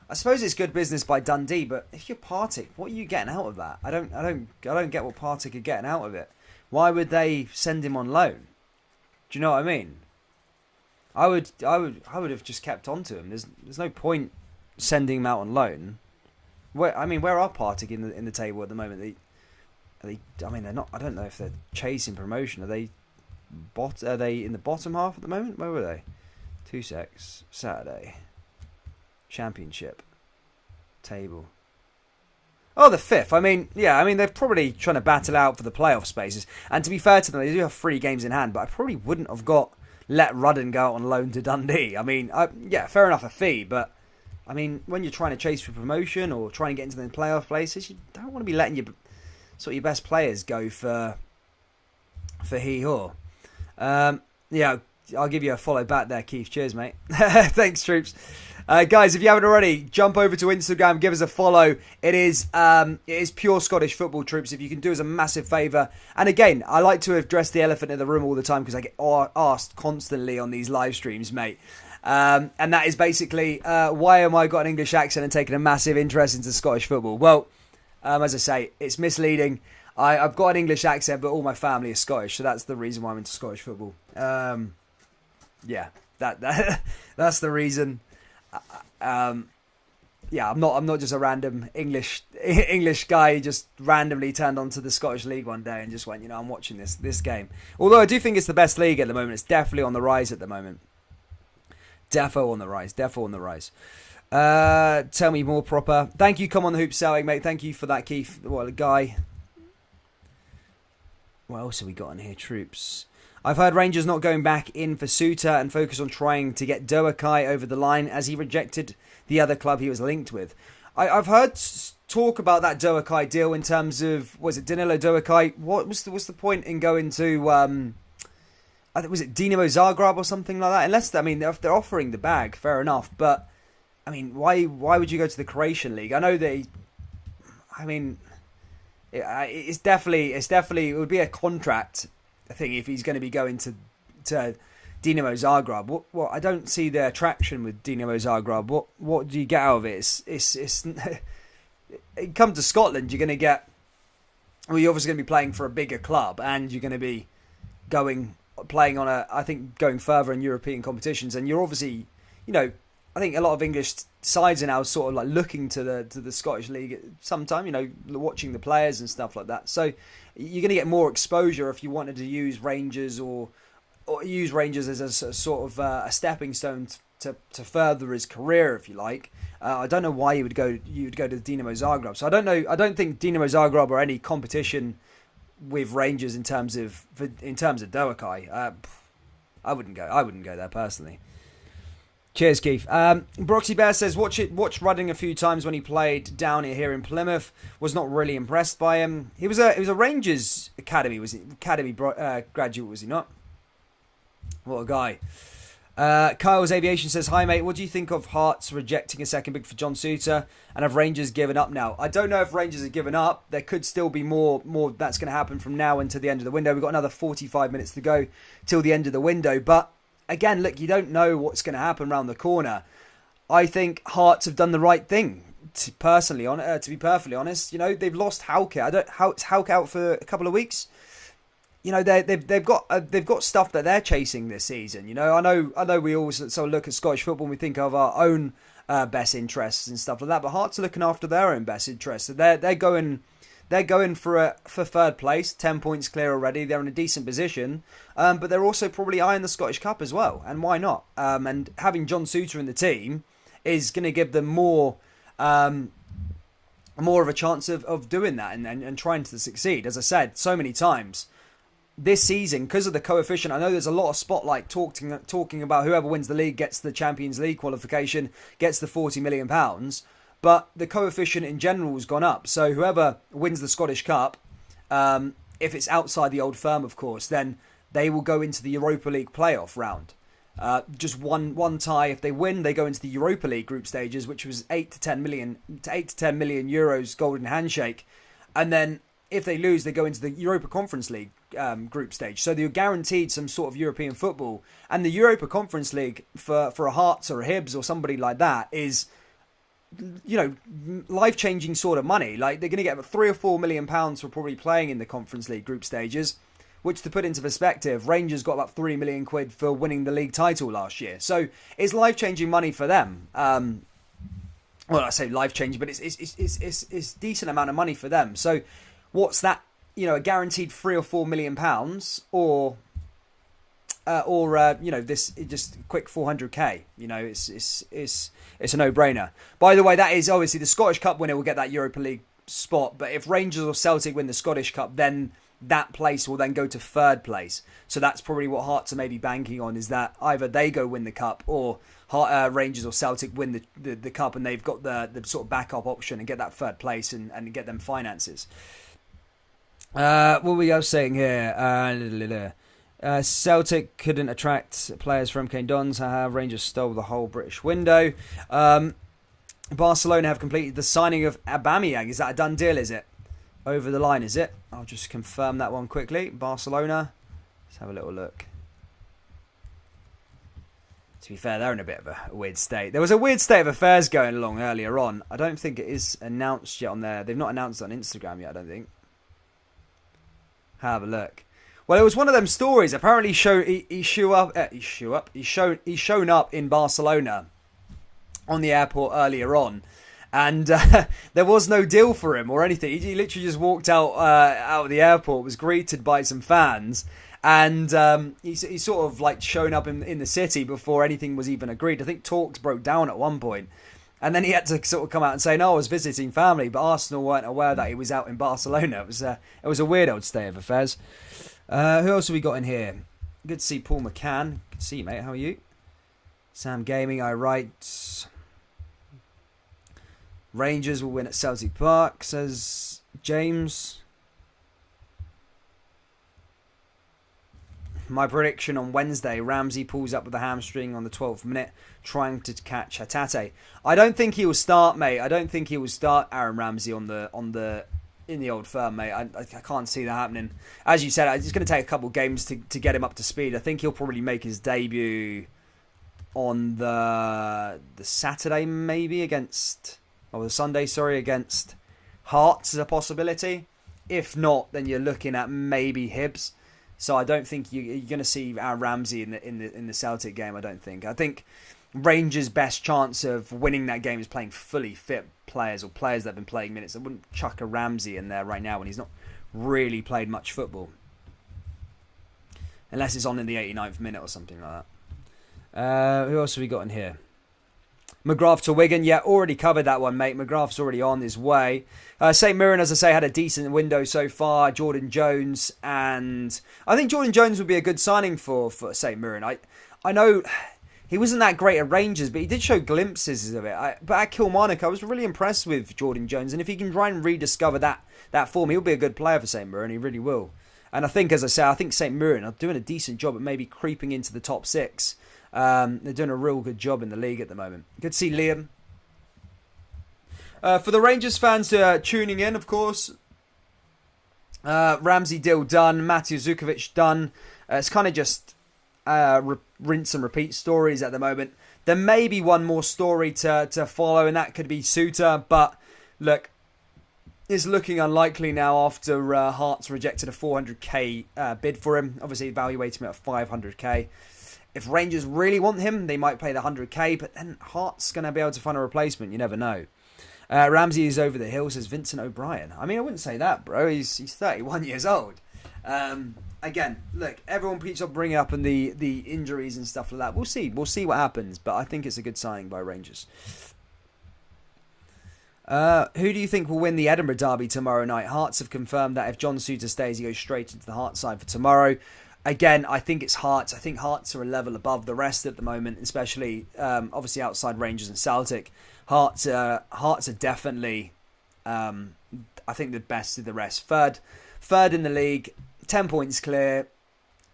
I suppose it's good business by Dundee. But if you're Partick, what are you getting out of that? I don't get what Partick are getting out of it. Why would they send him on loan? Do you know what I mean? I would have just kept on to him. There's no point sending him out on loan. Where are Partick in the table at the moment? They're not. I don't know if they're chasing promotion. Are they in the bottom half at the moment? Where were they? 2 secs. Saturday. Championship table. Oh, the 5th. They're probably trying to battle out for the playoff spaces. And to be fair to them, they do have 3 games in hand, but I probably wouldn't have let Rudden go out on loan to Dundee. Fair enough, a fee, but when you're trying to chase for promotion or trying to get into the playoff places, you don't want to be letting your best players go for hee-haw. I'll give you a follow back there, Keith. Cheers, mate. Thanks, troops. Guys, if you haven't already, jump over to Instagram, give us a follow. It is Pure Scottish Football, troops. If you can do us a massive favour. And again, I like to address the elephant in the room all the time because I get asked constantly on these live streams, mate. And that is basically, why am I got an English accent and taking a massive interest into Scottish football? Well, as I say, it's misleading. I've got an English accent, but all my family is Scottish, so that's the reason why I'm into Scottish football. That's the reason. I'm not just a random English guy who just randomly turned onto the Scottish League one day and just went, I'm watching this game. Although I do think it's the best league at the moment. It's definitely on the rise at the moment. Defo on the rise. Tell me more proper. Thank you, Come on the Hoop Celtic, mate. Thank you for that, Keith. What a guy. What else have we got in here, troops? I've heard Rangers not going back in for Souter and focus on trying to get Doakai over the line as he rejected the other club he was linked with. I've heard talk about that Doakai deal in terms of, was it Danilo Doakai? What's the point in going to, was it Dinamo Zagreb or something like that? Unless, if they're offering the bag, fair enough. But, why would you go to the Croatian league? I know it's definitely, it would be a contract, I think, if he's going to be going to Dinamo Zagreb. What I don't see the attraction with Dinamo Zagreb. What do you get out of it? It's come to Scotland, you're going to get. Well, you're obviously going to be playing for a bigger club, and you're going to be playing on going further in European competitions, and you're obviously, I think a lot of English sides are now sort of like looking to the Scottish League at some time, watching the players and stuff like that. So you're going to get more exposure if you wanted to use Rangers or use Rangers as a sort of a stepping stone to further his career, if you like. I don't know why you'd go to Dinamo Zagreb. So I don't think Dinamo Zagreb are any competition with Rangers in terms of Doakai. I wouldn't go there personally. Cheers, Keith. Broxy Bear says, watch Rudding a few times when he played down here in Plymouth. Was not really impressed by him. He was a Rangers academy graduate, was he not? What a guy. Kyle's Aviation says, hi mate, what do you think of Hearts rejecting a second bid for John Souter, and have Rangers given up now? I don't know if Rangers have given up. There could still be more that's going to happen from now until the end of the window. We've got another 45 minutes to go till the end of the window, but again, look, you don't know what's going to happen around the corner. I think Hearts have done the right thing. To be perfectly honest, they've lost Hauke. Hauke out for a couple of weeks. They've got stuff that they're chasing this season. I know we always sort of look at Scottish football and we think of our own best interests and stuff like that, but Hearts are looking after their own best interests. So they're going for third place, 10 points clear already. They're in a decent position, but they're also probably eyeing the Scottish Cup as well. And why not? And having John Souter in the team is going to give them more of a chance of doing that and trying to succeed. As I said so many times, this season, because of the coefficient, I know there's a lot of spotlight talking about whoever wins the league gets the Champions League qualification, gets the £40 million. But the coefficient in general has gone up. So whoever wins the Scottish Cup, if it's outside the Old Firm, of course, then they will go into the Europa League playoff round. Just one tie. If they win, they go into the Europa League group stages, which was 8 to 10 million euros golden handshake. And then if they lose, they go into the Europa Conference League group stage. So they're guaranteed some sort of European football. And the Europa Conference League for a Hearts or a Hibs or somebody like that is, life-changing sort of money. Like, they're going to get about £3 or £4 million for probably playing in the Conference League group stages, which, to put into perspective, Rangers got about £3 million for winning the league title last year. So it's life-changing money for them. Well, I say life-changing, but it's decent amount of money for them. So what's that? A guaranteed £3 or £4 million, or this just quick 400k. It's a no-brainer. By the way, that is obviously the Scottish Cup winner will get that Europa League spot. But if Rangers or Celtic win the Scottish Cup, then that place will then go to third place. So that's probably what Hearts are maybe banking on, is that either they go win the cup or Rangers or Celtic win the cup, and they've got the sort of backup option and get that third place and get them finances. What were we saying here? Celtic couldn't attract players from MK Dons. Rangers stole the whole British window. Barcelona have completed the signing of Aubameyang. Is that a done deal, is it? Over the line, is it? I'll just confirm that one quickly. Barcelona. Let's have a little look. To be fair, they're in a bit of a weird state. There was a weird state of affairs going along earlier on. I don't think it is announced yet on there. They've not announced it on Instagram yet, I don't think. Have a look. Well, it was one of them stories. Apparently, he's shown up in Barcelona on the airport earlier on, and there was no deal for him or anything. He literally just walked out of the airport, was greeted by some fans, and he's sort of like shown up in the city before anything was even agreed. I think talks broke down at one point. And then he had to sort of come out and say, no, I was visiting family, but Arsenal weren't aware that he was out in Barcelona. It was a weird old state of affairs. Who else have we got in here? Good to see Paul McCann. Good to see you, mate. How are you? Sam Gaming, I write. Rangers will win at Celtic Park, says James. My prediction on Wednesday, Ramsey pulls up with a hamstring on the 12th minute, trying to catch Hatate. I don't think he will start, mate. I don't think he will start Aaron Ramsey in the Old Firm, mate. I can't see that happening. As you said, it's going to take a couple of games to get him up to speed. I think he'll probably make his debut on the Saturday, maybe against Hearts as a possibility. If not, then you're looking at maybe Hibs. So I don't think you're going to see Aaron Ramsey in the Celtic game. I don't think. I think Rangers' best chance of winning that game is playing fully fit players or players that have been playing minutes. I wouldn't chuck a Ramsey in there right now when he's not really played much football, unless it's on in the 89th minute or something like that. Who else have we got in here? McGrath to Wigan, yeah, already covered that one, mate. McGrath's already on his way. St Mirren, as I say, had a decent window so far. Jordan Jones, and I think Jordan Jones would be a good signing for St Mirren. I know he wasn't that great at Rangers, but he did show glimpses of it. But at Kilmarnock, I was really impressed with Jordan Jones, and if he can try and rediscover that form, he'll be a good player for St Mirren. He really will. And I think, as I say, I think St Mirren are doing a decent job at maybe creeping into the top 6. They're doing a real good job in the league at the moment. Good to see Liam. For the Rangers fans tuning in, of course, Ramsey deal done, Mateo Zukovic done. It's kind of just rinse and repeat stories at the moment. There may be one more story to follow, and that could be Souter. But look, it's looking unlikely now after Hearts rejected a 400k bid for him. Obviously, evaluating him at 500k. If Rangers really want him, they might pay the 100k, but then Hearts going to be able to find a replacement. You never know. Ramsey is over the hill, says Vincent O'Brien. I mean, I wouldn't say that, bro. He's 31 years old. Again, look, everyone keeps on bringing up and the injuries and stuff like that. We'll see. We'll see what happens, but I think it's a good signing by Rangers. Who do you think will win the Edinburgh derby tomorrow night? Hearts have confirmed that if John Souter stays, he goes straight into the Hearts side for tomorrow. Again, I think it's Hearts. I think Hearts are a level above the rest at the moment, especially obviously outside Rangers and Celtic. Hearts are definitely, I think, the best of the rest. Third in the league, 10 points clear,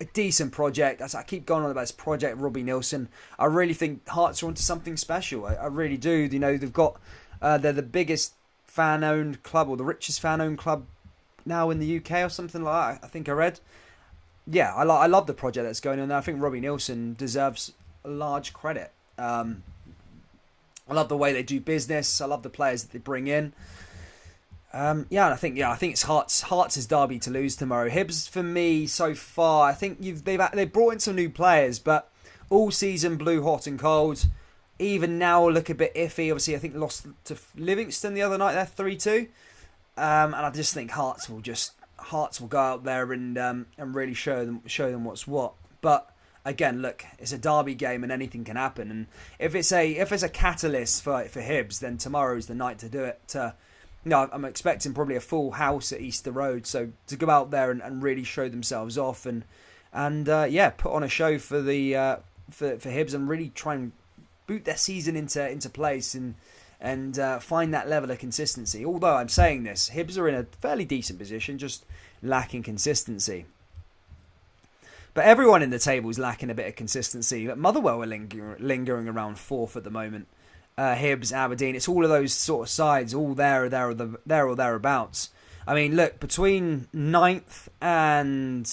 a decent project. As I keep going on about this project, Robbie Nilsson. I really think Hearts are onto something special. I really do. You know, they've got they're the biggest fan-owned club, or the richest fan-owned club now in the UK, or something like that. I think I read. Yeah, I love the project that's going on there. I think Robbie Nilsson deserves a large credit. I love the way they do business. I love the players that they bring in. I think it's Hearts' derby to lose tomorrow. Hibs, for me, so far, I think they've brought in some new players, but all season blew hot and cold. Even now look a bit iffy. Obviously, I think lost to Livingston the other night. They're 3-2, and I just think Hearts will go out there and really show them what's what. But again, look, it's a derby game and anything can happen. And if it's a catalyst for Hibs, then tomorrow's the night to do it. I'm expecting probably a full house at Easter Road, so to go out there and really show themselves off and put on a show for the for Hibs and really try and boot their season into place and find that level of consistency. Although I'm saying this, Hibs are in a fairly decent position, just lacking consistency. But everyone in the table is lacking a bit of consistency. But Motherwell are lingering around fourth at the moment. Hibs, Aberdeen, it's all of those sort of sides, all there or thereabouts. I mean, look, between ninth and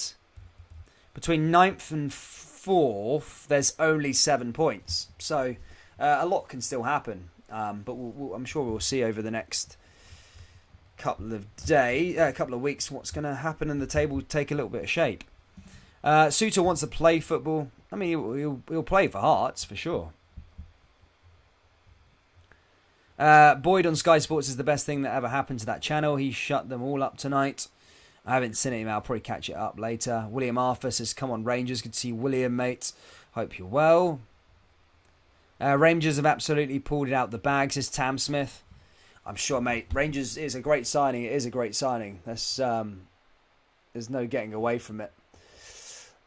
4th, there's only 7 points. So a lot can still happen. But I'm sure we'll see over the next couple of weeks what's going to happen, and the table will take a little bit of shape. Souter wants to play football. I mean, he'll play for Hearts for sure. Boyd on Sky Sports is the best thing that ever happened to that channel. He shut them all up tonight. I haven't seen it. I'll probably catch it up later. William Arthur says, "Come on, Rangers. Good to see William, mate. Hope you're well." Rangers have absolutely pulled it out the bag, says Tam Smith. I'm sure, mate. Rangers is a great signing. It is a great signing. There's no getting away from it.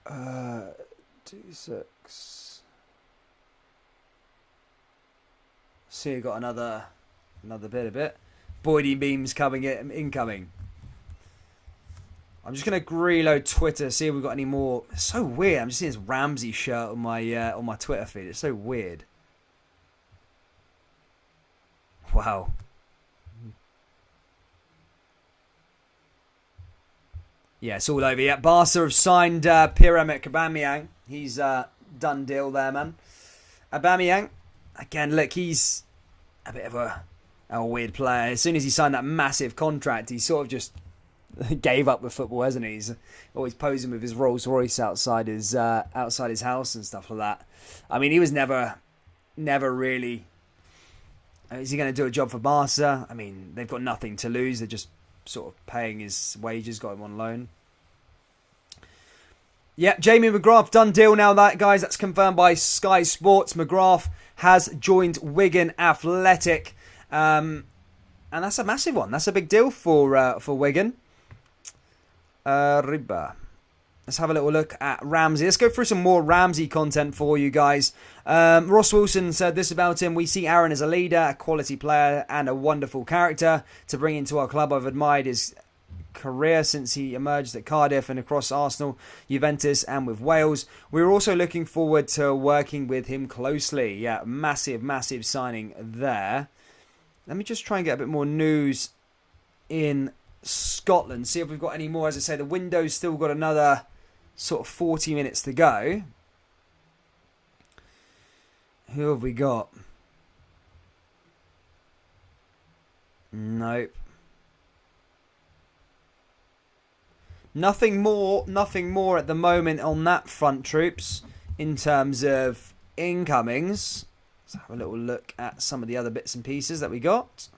2-6. See, you got another bit. Boydie memes incoming. I'm just gonna reload Twitter, see if we've got any more. It's so weird. I'm just seeing this Ramsey shirt on my Twitter feed. It's so weird. Wow. Yeah, it's all over. Yeah, Barca have signed Pierre-Emerick Aubameyang. He's done deal there, man. Aubameyang, again, look, he's a bit of a weird player. As soon as he signed that massive contract, he sort of just gave up with football, hasn't he? He's always posing with his Rolls Royce outside his house and stuff like that. I mean, he was never really. Is he going to do a job for Barca? I mean, they've got nothing to lose. They're just sort of paying his wages, got him on loan. Yeah, Jamie McGrath, done deal now, that, guys. That's confirmed by Sky Sports. McGrath has joined Wigan Athletic. And that's a massive one. That's a big deal for Wigan. Let's have a little look at Ramsey. Let's go through some more Ramsey content for you guys. Ross Wilson said this about him. We see Aaron as a leader, a quality player, and a wonderful character to bring into our club. I've admired his career since he emerged at Cardiff and across Arsenal, Juventus and with Wales. We're also looking forward to working with him closely. Yeah, massive signing there. Let me just try and get a bit more news in Scotland. See if we've got any more. As I say, the window's still got another sort of 40 minutes to go. Who have we got? Nope. Nothing more at the moment on that front, troops, in terms of incomings. Let's have a little look at some of the other bits and pieces that we got.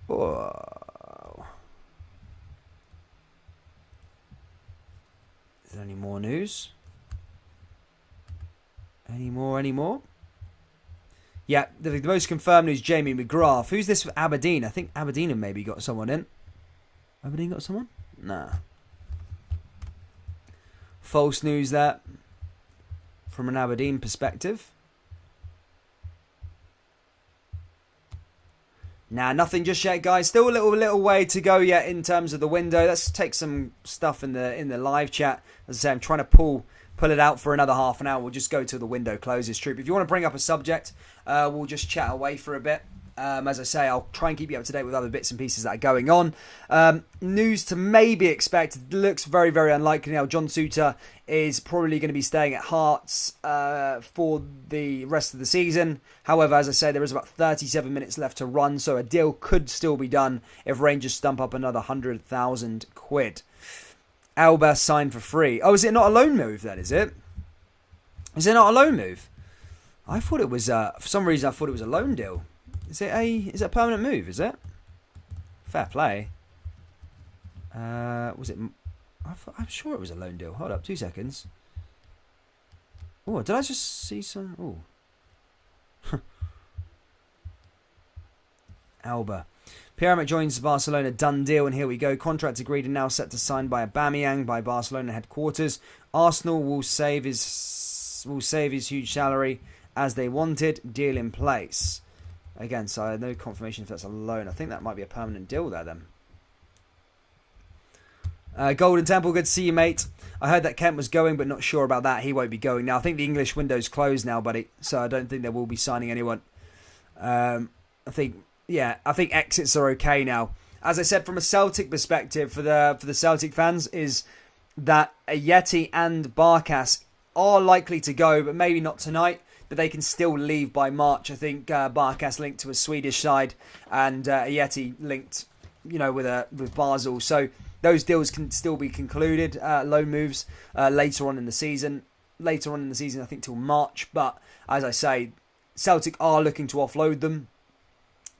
Whoa. Is there any more news? Any more? Yeah, the most confirmed news, Jamie McGrath. Who's this for Aberdeen? I think Aberdeen have maybe got someone in. Aberdeen got someone? Nah. False news there. From an Aberdeen perspective. Nah, nothing just yet, guys. Still a little way to go yet in terms of the window. Let's take some stuff in the live chat. As I say, I'm trying to pull it out for another half an hour. We'll just go till the window closes, troop. If you want to bring up a subject, we'll just chat away for a bit. As I say, I'll try and keep you up to date with other bits and pieces that are going on. News to maybe expect. It looks very, very unlikely now. John Souter is probably going to be staying at Hearts for the rest of the season. However, as I say, there is about 37 minutes left to run, so a deal could still be done if Rangers stump up another 100,000 quid. Alba signed for free. Oh, is it not a loan move then, is it? Is it not a loan move? I thought it was, for some reason I thought it was a loan deal. Is it a permanent move, is it? Fair play. Was it? I'm sure it was a loan deal. Hold up, 2 seconds. Oh, did I just see some? Oh. Alba. Pierre-Emerick joins Barcelona, done deal, and here we go. Contract agreed and now set to sign by Aubameyang by Barcelona headquarters. Arsenal will save his huge salary as they wanted. Deal in place. Again, so I have no confirmation if that's a loan. I think that might be a permanent deal there then. Golden Temple, good to see you, mate. I heard that Kent was going, but not sure about that. He won't be going now. I think the English window's closed now, buddy. So I don't think they will be signing anyone. I think exits are okay now. As I said, from a Celtic perspective, for the Celtic fans, is that Yeti and Barkas are likely to go, but maybe not tonight. But they can still leave by March. I think Barkas linked to a Swedish side, and Yeti linked, with Basel. So those deals can still be concluded. Loan moves later on in the season. I think till March. But as I say, Celtic are looking to offload them.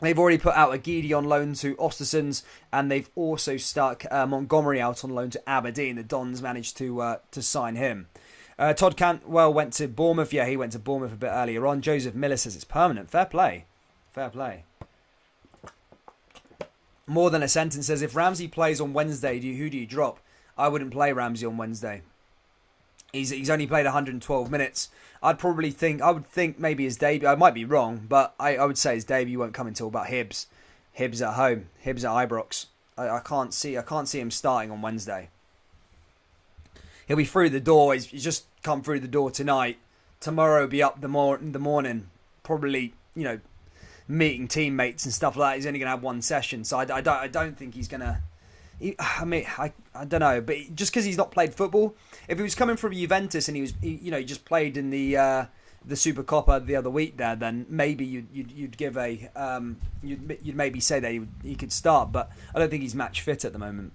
They've already put out a Guidi on loan to Ostersons, and they've also stuck Montgomery out on loan to Aberdeen. The Dons managed to sign him. Todd Cantwell went to Bournemouth. Yeah, he went to Bournemouth a bit earlier on. Joseph Miller says it's permanent. Fair play. More Than a Sentence says, if Ramsey plays on Wednesday, who do you drop? I wouldn't play Ramsey on Wednesday. He's only played 112 minutes. I would think maybe his debut. I might be wrong, but I would say his debut won't come until about Hibs. Hibs at home. Hibs at Ibrox. I can't see him starting on Wednesday. He'll be through the door. He's just come through the door tonight. Tomorrow he'll be up in the morning, probably, meeting teammates and stuff like that. He's only going to have one session, so I don't think he's going to. I don't know, but just because he's not played football, if he was coming from Juventus and he just played in the Supercoppa the other week there, then maybe you'd give you'd maybe say that he could start, but I don't think he's match fit at the moment.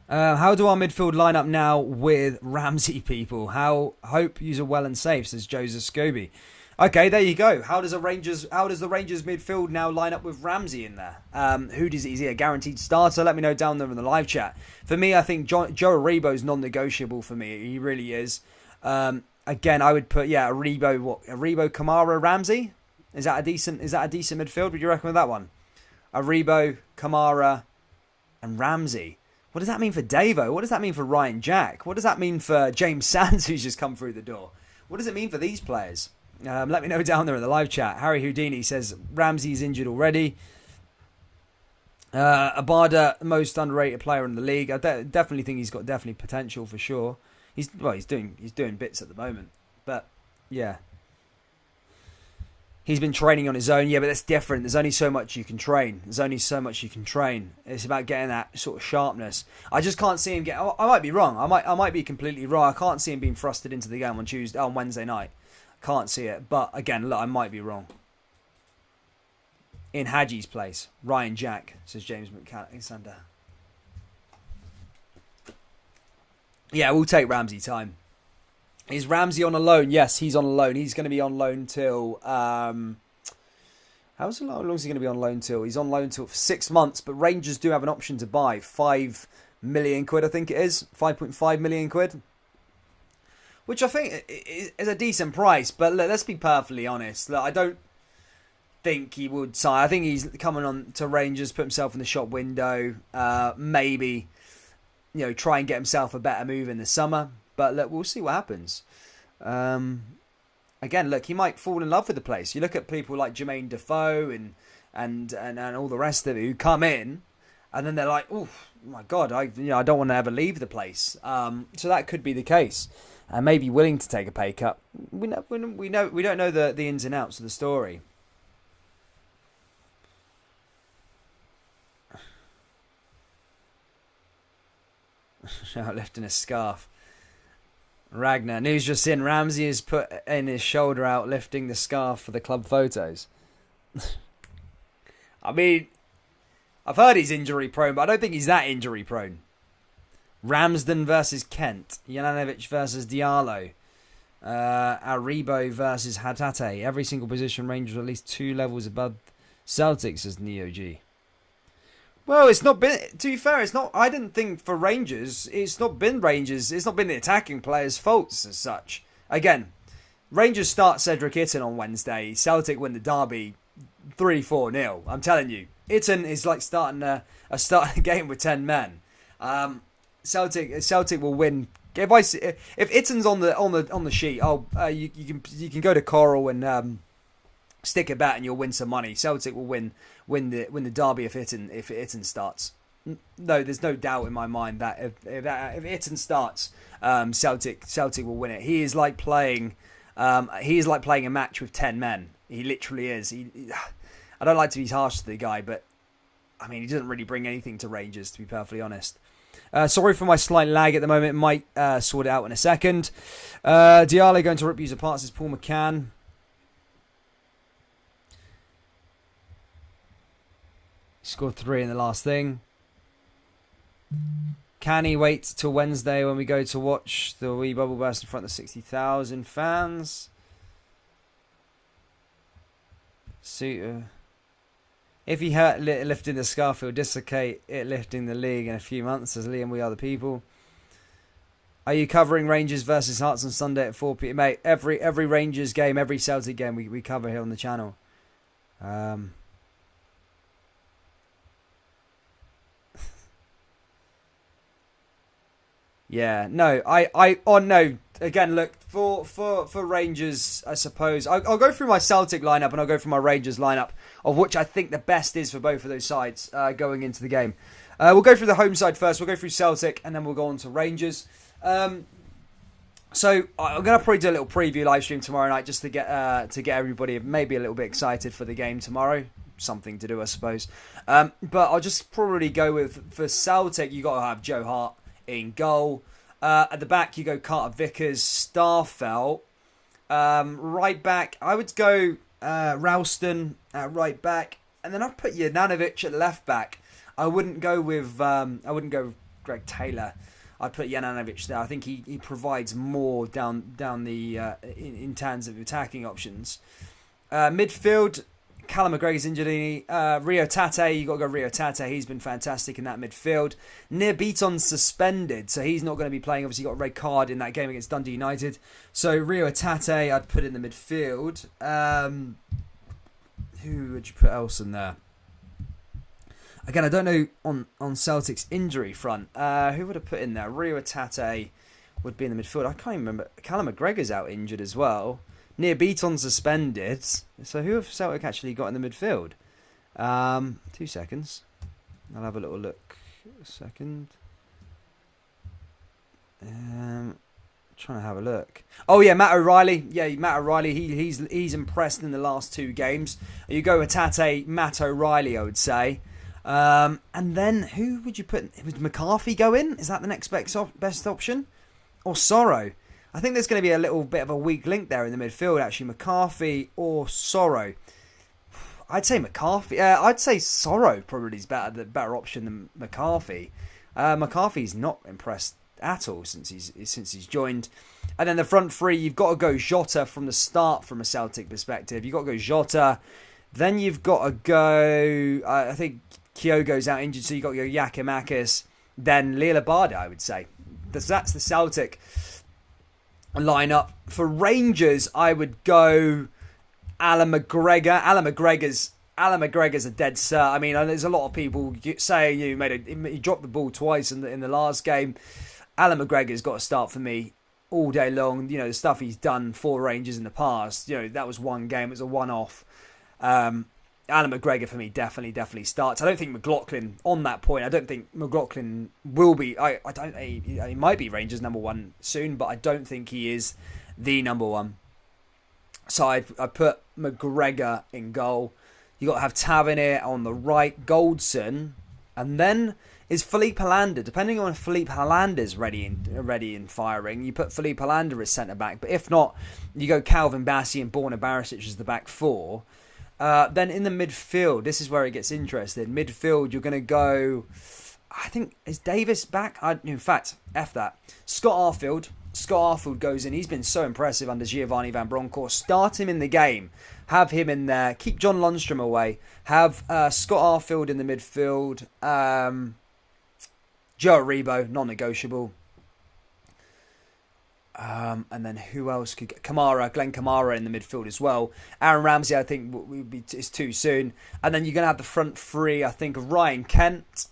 How do our midfield line up now with Ramsey, people? Hope yous are well and safe, says Joseph Scobie. Okay, there you go. How does the Rangers midfield now line up with Ramsey in there? Is he a guaranteed starter? Let me know down there in the live chat. For me, I think Joe Aribo's non-negotiable for me. He really is. Again, I would put Aribo, Kamara, Ramsey. Is that a decent midfield? Would you recommend that one? Aribo, Kamara, and Ramsey. What does that mean for Davo? What does that mean for Ryan Jack? What does that mean for James Sands, who's just come through the door? What does it mean for these players? Let me know down there in the live chat. Harry Houdini says Ramsey's injured already. Abada, most underrated player in the league. I definitely think he's got potential for sure. He's doing bits at the moment, but yeah, he's been training on his own. Yeah, but that's different. There's only so much you can train. It's about getting that sort of sharpness. I just can't see him get. I might be wrong. I might be completely wrong. I can't see him being thrusted into the game on Wednesday night. Can't see it, but again, look, I might be wrong. In Hadji's place, Ryan Jack, says James McAlexander. Yeah, we'll take Ramsey time. Is Ramsey on a loan? Yes, he's on a loan. He's going to be on loan till... how long is he going to be on loan till? He's on loan till for 6 months, but Rangers do have an option to buy. 5 million quid, I think it is. 5.5 million quid. Which I think is a decent price, but let's be perfectly honest. I don't think he would sign. I think he's coming on to Rangers, put himself in the shop window, maybe try and get himself a better move in the summer. But look, we'll see what happens. Again, look, he might fall in love with the place. You look at people like Jermaine Defoe and all the rest of it who come in, and then they're like, "Oh my God, I don't want to ever leave the place." So that could be the case. And maybe willing to take a pay cut. We don't know the ins and outs of the story. Lifting a scarf. Ragnar, news just in. Ramsey has put in his shoulder out, lifting the scarf for the club photos. I mean, I've heard he's injury prone, but I don't think he's that injury prone. Ramsden versus Kent. Janovic versus Diallo. Aribo versus Hatate. Every single position Rangers at least 2 levels above Celtic, says Neo G. Well, it's not been... To be fair, it's not... I didn't think for Rangers, it's not been the attacking players' faults as such. Again, Rangers start Cedric Itten on Wednesday. Celtic win the derby 3-4-0. I'm telling you. Itten is like starting a game with 10 men. Celtic will win. If Itten's on the sheet, you can go to Coral and stick a bet and you'll win some money. Celtic will win the derby if Itten starts. No, there's no doubt in my mind that if Itten starts, Celtic will win it. He is like playing a match with 10 men. He literally is. I don't like to be harsh to the guy, but I mean, he doesn't really bring anything to Rangers, to be perfectly honest. Sorry for my slight lag at the moment. Might sort it out in a second. Diallo going to rip user parts, says Paul McCann. Scored 3 in the last thing. Can he wait till Wednesday when we go to watch the wee bubble burst in front of 60,000 fans? Souter. If he hurt lifting the scarf, he'll dislocate it lifting the league in a few months, says Liam, we are the people. Are you covering Rangers versus Hearts on Sunday at 4 p.m? Mate, every Rangers game, every Celtic game we cover here on the channel. Yeah, no, no. Again, look, for Rangers, I suppose, I'll go through my Celtic lineup and I'll go through my Rangers lineup, of which I think the best is for both of those sides going into the game. We'll go through the home side first, we'll go through Celtic, and then we'll go on to Rangers. So I'm going to probably do a little preview live stream tomorrow night just to get everybody maybe a little bit excited for the game tomorrow. Something to do, I suppose. But I'll just probably go with, for Celtic, you got to have Joe Hart in goal. At the back, you go Carter Vickers, Starfelt. Right back, I would go Ralston at right back, and then I'd put Janovic at left back. I wouldn't go with Greg Taylor. I'd put Jananovic there. I think he provides more down the in terms of attacking options. Midfield, Callum McGregor's injured. Rio Tate, you got to go Rio Tate. He's been fantastic in that midfield. Nir Beaton's suspended, so he's not going to be playing. Obviously, got a red card in that game against Dundee United. So Rio Tate, I'd put in the midfield. Who would you put else in there? Again, I don't know on Celtic's injury front. Who would have put in there? Rio Tate would be in the midfield. I can't even remember. Callum McGregor's out injured as well. Nir Beaton suspended. So who have Celtic actually got in the midfield? 2 seconds. I'll have a little look. A second. Trying to have a look. Oh yeah, Matt O'Reilly. Yeah, Matt O'Reilly. He's impressed in the last 2 games. You go with Tate, Matt O'Reilly, I would say. And then who would you put? Would McCarthy go in? Is that the next best option? Or Sorrow? I think there's going to be a little bit of a weak link there in the midfield, actually. McCarthy or Sorrow. I'd say McCarthy. I'd say Sorrow probably is the better option than McCarthy. McCarthy's not impressed at all since he's joined. And then the front three, you've got to go Jota from the start from a Celtic perspective. You've got to go Jota. Then you've got to go... I think Kyogo's out injured, so you've got to go Yakimakis. Then Lila Barda, I would say. That's the Celtic lineup. For Rangers, I would go Alan McGregor. Alan McGregor's a dead cert. I mean, there's a lot of people saying he dropped the ball twice in the last game. Alan McGregor's got to start for me all day long. You know, the stuff he's done for Rangers in the past. You know, that was one game. It was a one-off. Alan McGregor for me definitely starts. I don't think McLaughlin on that point. I don't think McLaughlin will be. He might be Rangers number one soon, but I don't think he is the number one. So I put McGregor in goal. You got to have Tavernier on the right, Goldson, and then is Felipe Helander. Depending on if Felipe Helander's ready and firing, you put Felipe Helander as centre back. But if not, you go Calvin Bassey and Borna Barisic as the back four. Then in the midfield, this is where it gets interesting. Midfield, you're going to go... I think, is Davis back? In fact, F that. Scott Arfield. Scott Arfield goes in. He's been so impressive under Giovanni Van Bronckhorst. Start him in the game. Have him in there. Keep John Lundstrom away. Have Scott Arfield in the midfield. Joe Aribo, non-negotiable. And then who else could get Glenn Kamara in the midfield as well. Aaron Ramsey, I think, is too soon. And then you're going to have the front three, I think, of Ryan Kent,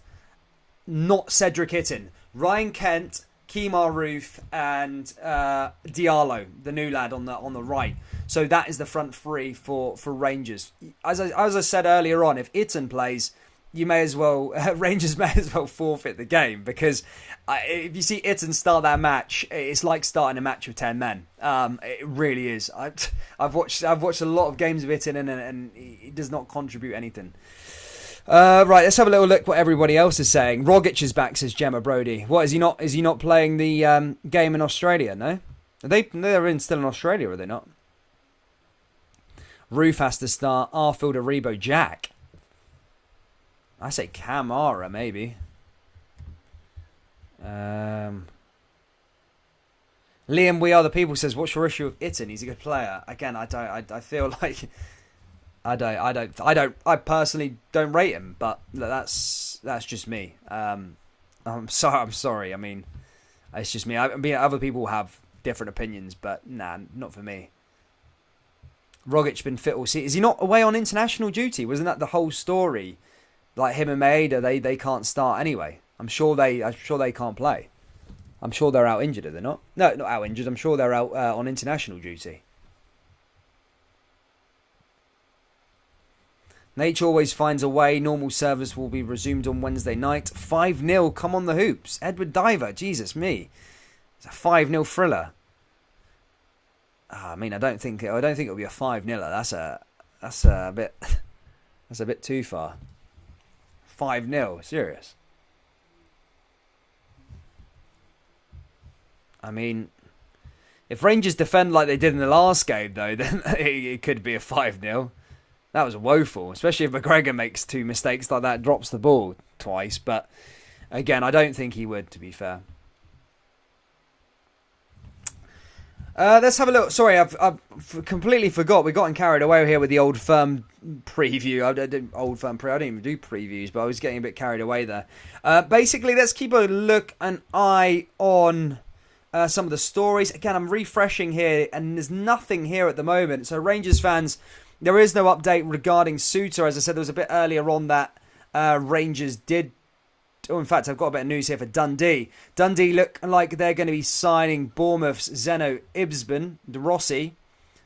not Cedric Itten. Ryan Kent, Kemar Roof, and Diallo, the new lad on the right. So that is the front three for Rangers. As I said earlier on, if Itten plays, you may as well Rangers may as well forfeit the game, because if you see Itten start that match, it's like starting a match with 10 men. It really is. I've watched a lot of games of Itten and he does not contribute anything. Right, let's have a little look what everybody else is saying. Rogic is back, says Gemma Brody. What is he not? Is he not playing the game in Australia? No, they're still in Australia, are they not? Roof has to start. Arfield, Aribo, Jack. I say Kamara, maybe. Liam, We Are The People says, what's your issue with Itten? He's a good player. Again, I feel like I personally don't rate him, but that's just me. I'm sorry. I mean, it's just me. I mean, other people have different opinions, but nah, not for me. Rogic been fit all season. Is he not away on international duty? Wasn't that the whole story? Like him and Maeda, they can't start anyway. I'm sure they can't play. I'm sure they're out injured, are they not? No, not out injured. I'm sure they're out on international duty. Nature always finds a way. Normal service will be resumed on Wednesday night. 5-0. Come on the hoops. Edward Diver. Jesus me. It's a 5-0 thriller. I mean, I don't think it'll be a 5-0. That's a bit too far. 5-0, serious. I mean, if Rangers defend like they did in the last game, though, then it could be a 5-0. That was woeful, especially if McGregor makes 2 mistakes like that, drops the ball twice. But again, I don't think he would, to be fair. Let's have a look. Sorry, I've completely forgot. We've gotten carried away here with the Old Firm preview. I didn't even do previews, but I was getting a bit carried away there. Basically, let's keep an eye on some of the stories. Again, I'm refreshing here, and there's nothing here at the moment. So, Rangers fans, there is no update regarding Souter. As I said, there was a bit earlier on that Rangers did. Oh, in fact, I've got a bit of news here for Dundee. Dundee look like they're going to be signing Bournemouth's Zeno Ibsben de Rossi.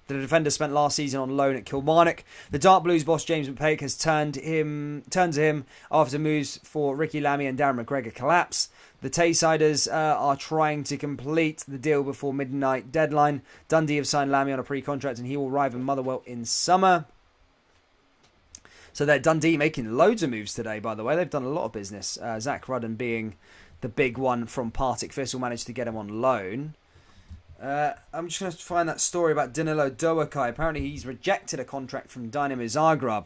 The defender spent last season on loan at Kilmarnock. The Dark Blues boss James McPake has turned to him after moves for Ricky Lamy and Darren McGregor collapse. The Taysiders are trying to complete the deal before midnight deadline. Dundee have signed Lamy on a pre-contract and he will arrive in Motherwell in summer. So they're Dundee making loads of moves today, by the way. They've done a lot of business. Zach Rudden being the big one from Partick Thistle, managed to get him on loan. I'm just going to find that story about Danilo Doakai. Apparently he's rejected a contract from Dynamo Zagreb.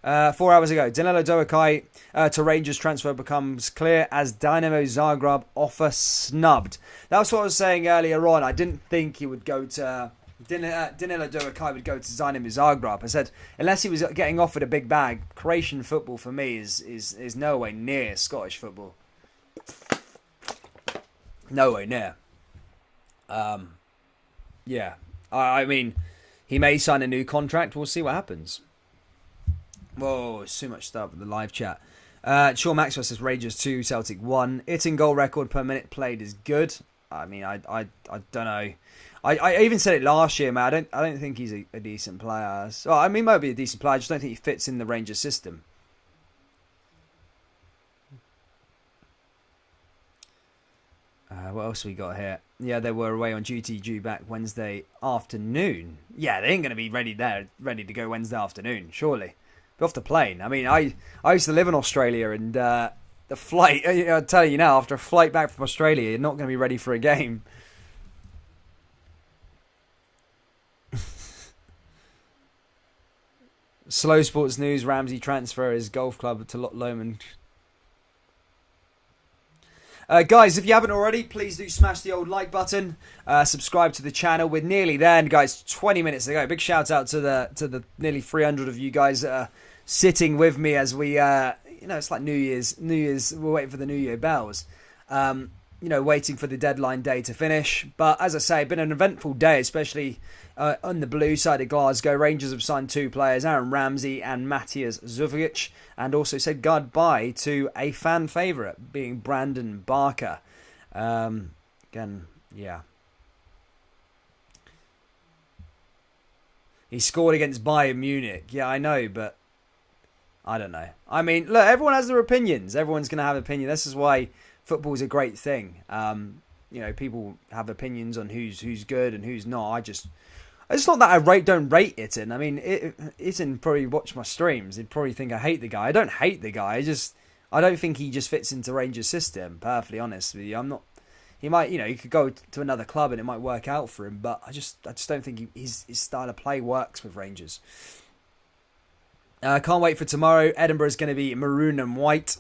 4 hours ago, Danilo Doakai to Rangers transfer becomes clear as Dynamo Zagreb offer snubbed. That's what I was saying earlier on. I didn't think he would go to... Danilo Doakai would go to Dynamo Zagreb. I said, unless he was getting offered a big bag, Croatian football for me is no way near Scottish football. No way near. Yeah. I mean, he may sign a new contract. We'll see what happens. Whoa, it's too much stuff with the live chat. Sean Maxwell says Rangers 2, Celtic 1. Hitting goal record per minute played is good. I mean, I don't know. I even said it last year, man. I don't think he's a decent player. So, I mean, he might be a decent player. I just don't think he fits in the Rangers system. What else we got here? Yeah, they were away on duty due back Wednesday afternoon. Yeah, they ain't going to be ready to go Wednesday afternoon, surely. Be off the plane. I mean, I used to live in Australia, and the flight, I'll tell you now, after a flight back from Australia, you're not going to be ready for a game. Slow Sports News, Ramsey transfer his golf club to Lomond. Guys, if you haven't already, please do smash the old like button. Subscribe to the channel. We're nearly there, and guys, 20 minutes to go. Big shout out to the nearly 300 of you guys that are sitting with me as we, it's like New Year's. We're waiting for the New Year bells. Waiting for the deadline day to finish. But as I say, been an eventful day, especially on the blue side of Glasgow. Rangers have signed 2 players, Aaron Ramsey and Matthias Zuvic, and also said goodbye to a fan favourite, being Brandon Barker. Again, yeah. He scored against Bayern Munich. Yeah, I know, but I don't know. I mean, look, everyone has their opinions. Everyone's going to have an opinion. This is why football is a great thing. People have opinions on who's good and who's not. It's not that I don't rate Itten. I mean, Itten probably watch my streams. He'd probably think I hate the guy. I don't hate the guy. I don't think he just fits into Rangers' system. Perfectly honest with you, I'm not. He might, he could go to another club and it might work out for him. But I just don't think his style of play works with Rangers. Can't wait for tomorrow. Edinburgh is going to be maroon and white.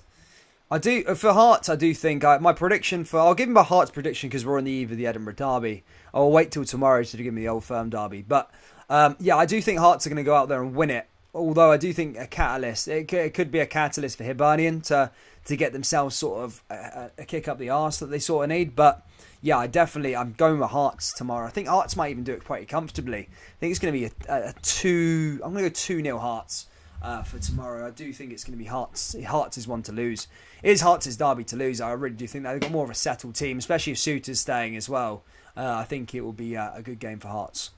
For Hearts, I do think my prediction I'll give him a Hearts prediction because we're on the eve of the Edinburgh derby. I'll wait till tomorrow to give me the Old Firm derby. But I do think Hearts are going to go out there and win it. Although I do think a catalyst, it could be a catalyst for Hibernian to get themselves sort of a kick up the arse that they sort of need. But yeah, I'm going with Hearts tomorrow. I think Hearts might even do it quite comfortably. I think it's going to be a 2. I'm going to go 2-0 Hearts. For tomorrow, I do think it's going to be Hearts. Hearts is one to lose. It is Hearts' derby to lose. I really do think that they've got more of a settled team, especially if Souter's staying as well. I think it will be a good game for Hearts.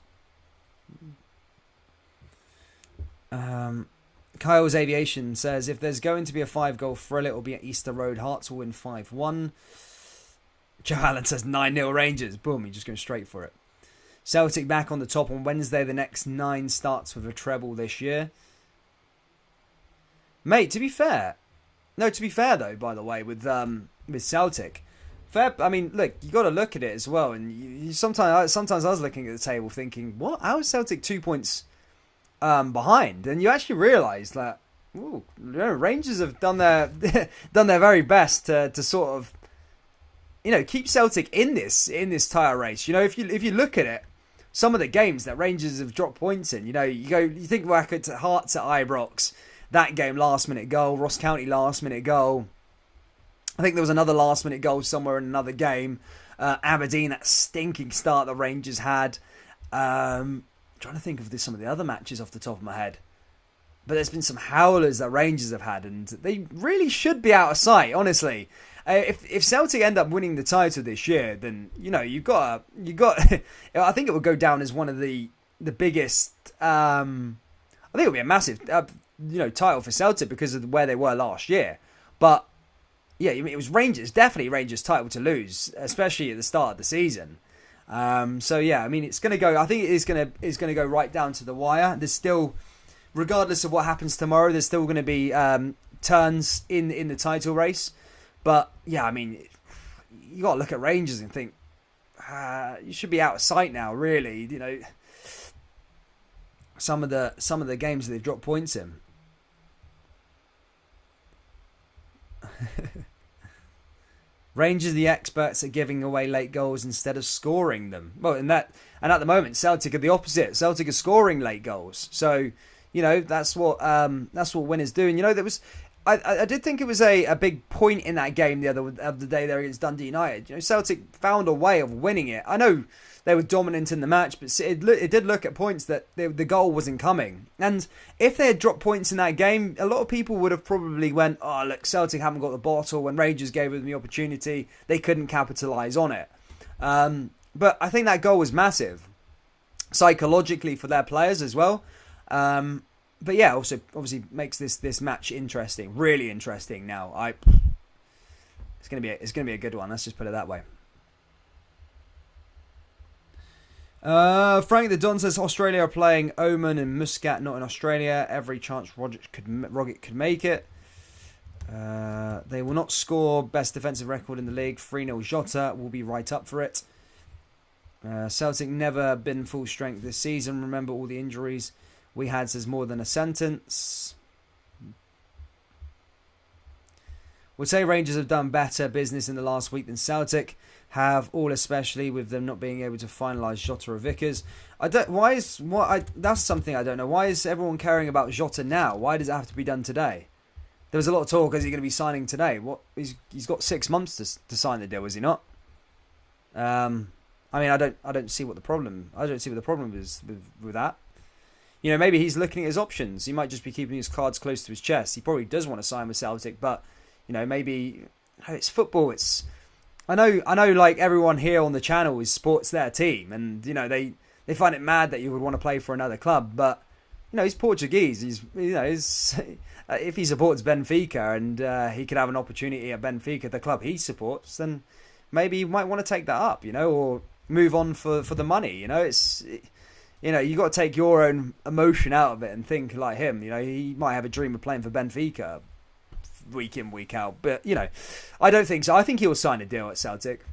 Kyle's Aviation says, if there's going to be a 5-goal thrill, it will be at Easter Road. Hearts will win 5-1. Joe Allen says 9-0 Rangers. Boom, he's just going straight for it. Celtic back on the top on Wednesday. The next 9 starts with a treble this year. Mate, to be fair though, by the way, with Celtic, I mean, look, you got to look at it as well. And you sometimes I was looking at the table thinking, what? How is Celtic 2 points behind? And you actually realise that Rangers have done their very best to sort of keep Celtic in this title race. If you look at it, some of the games that Rangers have dropped points in. You think back at Hearts at Ibrox, that game, last minute goal. Ross County, last minute goal. I think there was another last minute goal somewhere in another game. Aberdeen, that stinking start that Rangers had. Trying to think of some of the other matches off the top of my head. But there's been some howlers that Rangers have had, and they really should be out of sight, honestly. If Celtic end up winning the title this year, then you've got. I think it will go down as one of the biggest. I think it'll be a massive, title for Celtic because of where they were last year. But yeah, it was definitely Rangers' title to lose, especially at the start of the season. So yeah, it's going to go. I think it is going to go right down to the wire. There's still, regardless of what happens tomorrow, there's still going to be turns in the title race. But yeah, you got to look at Rangers and think you should be out of sight now. Really, some of the games that they've dropped points in. Rangers, the experts at giving away late goals instead of scoring them. Well, and at the moment, Celtic are the opposite. Celtic are scoring late goals. So, that's what winners do. And I did think it was a big point in that game the other day there against Dundee United. Celtic found a way of winning it. I know they were dominant in the match, but it did look at points that the goal wasn't coming. And if they had dropped points in that game, a lot of people would have probably went, oh, look, Celtic haven't got the bottle. When Rangers gave them the opportunity, they couldn't capitalise on it. But I think that goal was massive, psychologically for their players as well. But yeah, also obviously makes this match interesting, really interesting. Now, it's gonna be a good one. Let's just put it that way. Frank the Don says Australia are playing Oman and Muscat, not in Australia. Every chance Rogic could make it. They will not score. Best defensive record in the league. 3-0 Jota will be right up for it. Celtic never been full strength this season. Remember all the injuries we had, says more than a sentence. Would say Rangers have done better business in the last week than Celtic have, all especially with them not being able to finalise Jota or Vickers. That's something I don't know. Why is everyone caring about Jota now? Why does it have to be done today? There was a lot of talk. Is he going to be signing today? He's got 6 months to sign the deal, is he not? I don't see what the problem. I don't see what the problem is with that. Maybe he's looking at his options. He might just be keeping his cards close to his chest. He probably does want to sign with Celtic, but maybe it's football. I know. Like everyone here on the channel supports their team, and they find it mad that you would want to play for another club. But he's Portuguese. If he supports Benfica and he could have an opportunity at Benfica, the club he supports, then maybe you might want to take that up, or move on for the money. You got to take your own emotion out of it and think like him. He might have a dream of playing for Benfica week in, week out. But, I don't think so. I think he'll sign a deal at Celtic.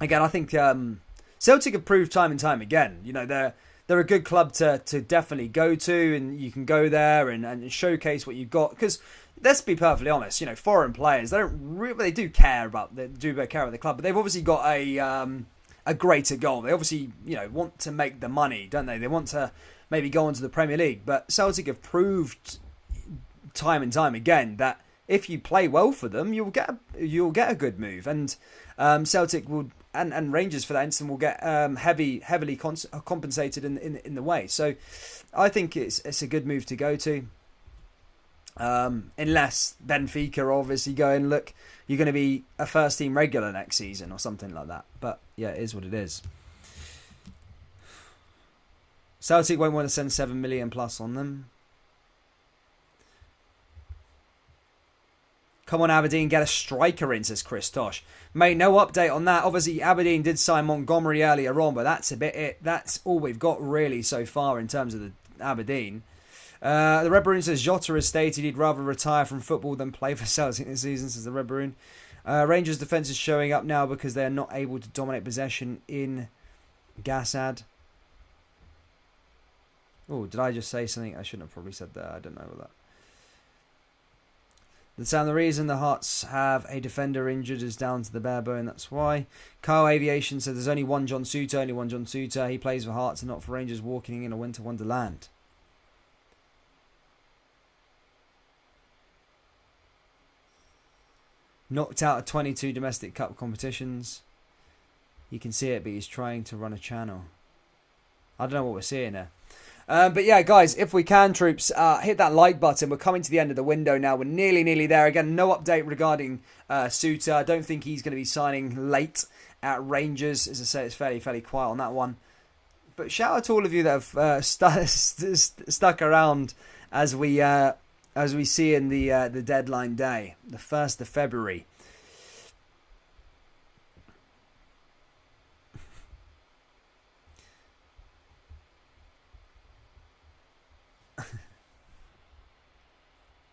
Again, I think Celtic have proved time and time again. They're a good club to definitely go to, and you can go there and showcase what you've got. Because let's be perfectly honest, foreign players, they do care about the club, but they've obviously got a greater goal. They obviously, want to make the money, don't they? They want to maybe go on to the Premier League. But Celtic have proved time and time again that if you play well for them, you'll get a good move. And Celtic will, and Rangers for that instance, will get heavily compensated in the way. So I think it's a good move to go to. Unless Benfica obviously go and look, you're going to be a first team regular next season or something like that. But yeah, it is what it is. Celtic won't want to send 7 million plus on them. Come on, Aberdeen, get a striker in, says Chris Tosh. Mate, no update on that. Obviously, Aberdeen did sign Montgomery earlier on, but that's a bit it. That's all we've got really so far in terms of the Aberdeen. The Red Baroon says Jota has stated he'd rather retire from football than play for Celtic this season, says the Red Baroon. Rangers defence is showing up now because they're not able to dominate possession in Gassad. Oh, did I just say something? I shouldn't have probably said that. I don't know what that. The reason the Hearts have a defender injured is down to the bare bone. That's why. Kyle Aviation said there's only one John Souter. Only one John Souter. He plays for Hearts and not for Rangers, walking in a winter wonderland. Knocked out of 22 domestic cup competitions. You can see it, but he's trying to run a channel. I don't know what we're seeing there. But yeah, guys, if we can, troops, hit that like button. We're coming to the end of the window now. We're nearly there. Again, no update regarding Souter. I don't think he's going to be signing late at Rangers. As I say, it's fairly quiet on that one. But shout out to all of you that have stuck around as we see in the deadline day, the 1st of February.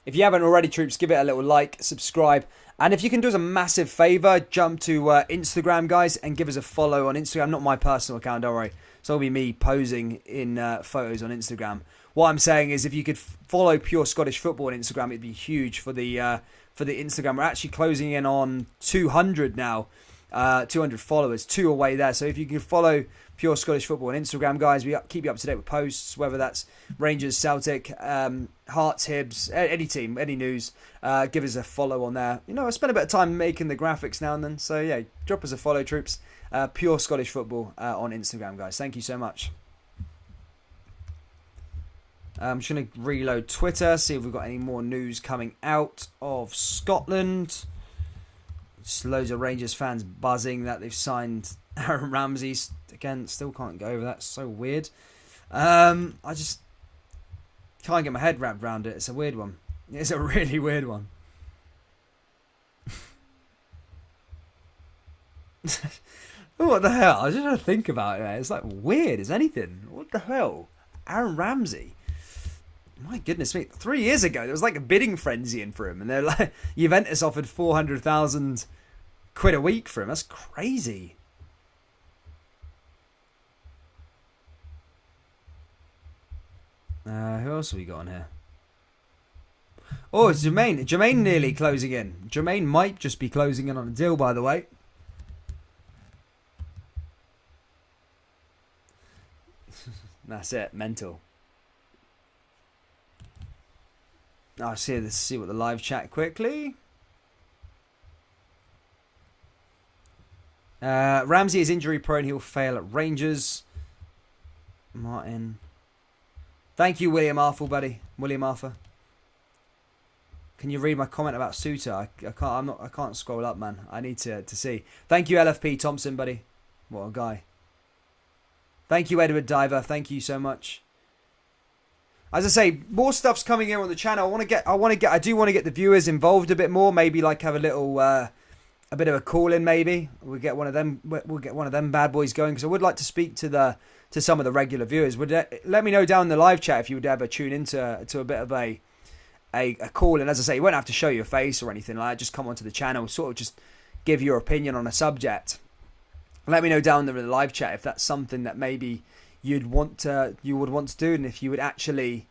If you haven't already, troops, give it a little like, subscribe. And if you can do us a massive favour, jump to Instagram, guys, and give us a follow on Instagram. Not my personal account, don't worry. So it'll be me posing in photos on Instagram. What I'm saying is if you could follow Pure Scottish Football on Instagram, it'd be huge for the Instagram. We're actually closing in on 200 now. 200 followers, 2 away there. So if you can follow Pure Scottish Football on Instagram, guys, we keep you up to date with posts, whether that's Rangers, Celtic, Hearts, Hibs, any team, any news. Give us a follow on there. You know, I spend a bit of time making the graphics now and then. So yeah, drop us a follow, troops. Pure Scottish Football on Instagram, guys. Thank you so much. I'm just going to reload Twitter, see if we've got any more news coming out of Scotland. Just loads of Rangers fans buzzing that they've signed Aaron Ramsey. Again, still can't go over that. It's so weird. I just can't get my head wrapped around it. It's a weird one. It's a really weird one. What the hell? I was just trying to think about it. It's like weird as anything. What the hell? Aaron Ramsey. My goodness me. 3 years ago, there was like a bidding frenzy in for him. And they're like, Juventus offered 400,000 quid a week for him. That's crazy. Who else have we got on here? Oh, it's Jermaine. Jermaine nearly closing in. Jermaine might just be closing in on a deal, by the way. That's it. Mental. I'll see what the live chat quickly. Ramsey is injury prone. He'll fail at Rangers. Martin. Thank you, William Arthur, buddy. William Arthur. Can you read my comment about Souter? I can't scroll up, man. I need to see. Thank you, LFP Thompson, buddy. What a guy. Thank you, Edward Diver. Thank you so much. As I say, more stuff's coming here on the channel. I do want to get the viewers involved a bit more. Maybe like have a little, a bit of a call in. Maybe we'll get one of them bad boys going, because I would like to speak to some of the regular viewers. Let me know down in the live chat if you would ever tune into a bit of a call. And as I say, you won't have to show your face or anything like that. Just come onto the channel, sort of just give your opinion on a subject. Let me know down in the live chat if that's something that maybe you would want to do, and if you would actually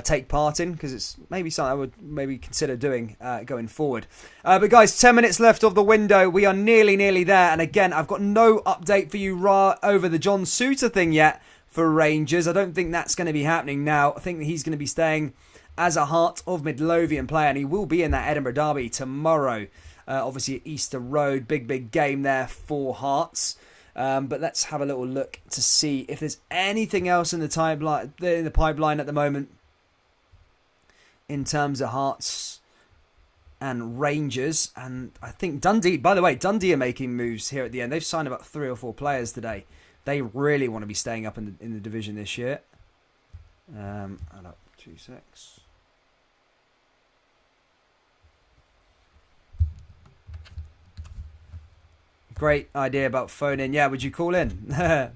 take part in, because it's maybe something I would maybe consider doing going forward. But guys, 10 minutes left of the window. We are nearly there. And again, I've got no update for you over the John Souter thing yet for Rangers. I don't think that's going to be happening now. I think that he's going to be staying as a Heart of Midlothian player, and he will be in that Edinburgh derby tomorrow. Obviously at Easter Road, big game there for Hearts. But let's have a little look to see if there's anything else in the pipeline at the moment in terms of Hearts and Rangers. And I think Dundee, by the way, Dundee are making moves here at the end. They've signed about 3 or 4 players today. They really want to be staying up in the division this year. Hold up, 2 secs. Great idea about phoning. Yeah, would you call in?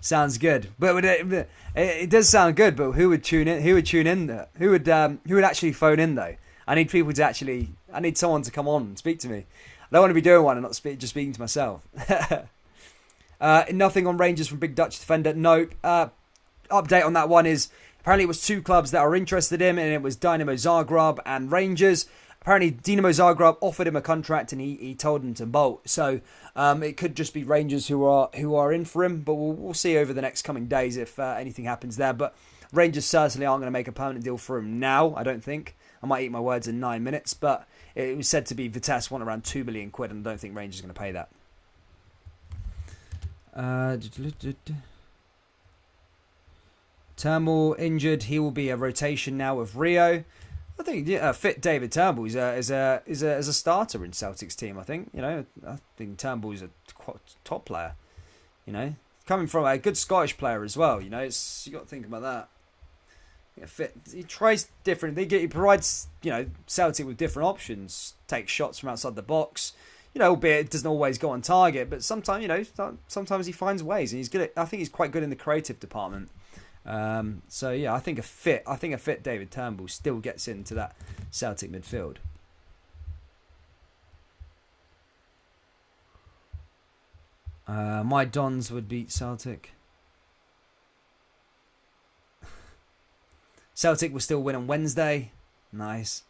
Sounds good. But it does sound good. But who would tune in? Who would tune in? Who would actually phone in though? I need people to actually. I need someone to come on and speak to me. I don't want to be doing one and not just speaking to myself. Nothing on Rangers from Big Dutch Defender. Nope. Update on that one is apparently it was 2 clubs that are interested in him, and it was Dynamo Zagreb and Rangers. apparently Dinamo Zagreb offered him a contract and he told him to bolt. So it could just be Rangers who are in for him, but we'll see over the next coming days if anything happens there. But Rangers certainly aren't going to make a permanent deal for him now, I don't think. I might eat my words in 9 minutes, but it was said to be Vitesse want around £2 million, and I don't think Rangers are going to pay that. Turnbull injured. He will be a rotation now with Rio. I think fit David Turnbull is a starter in Celtic's team. I think I think Turnbull is a top player. Coming from a good Scottish player as well. You got to think about that. Fit. He tries different. He provides Celtic with different options. Takes shots from outside the box. Albeit it doesn't always go on target, but sometimes he finds ways, and he's good. I think he's quite good in the creative department. So yeah, I think a fit David Turnbull still gets into that Celtic midfield. My Dons would beat Celtic. Celtic will still win on Wednesday. Nice.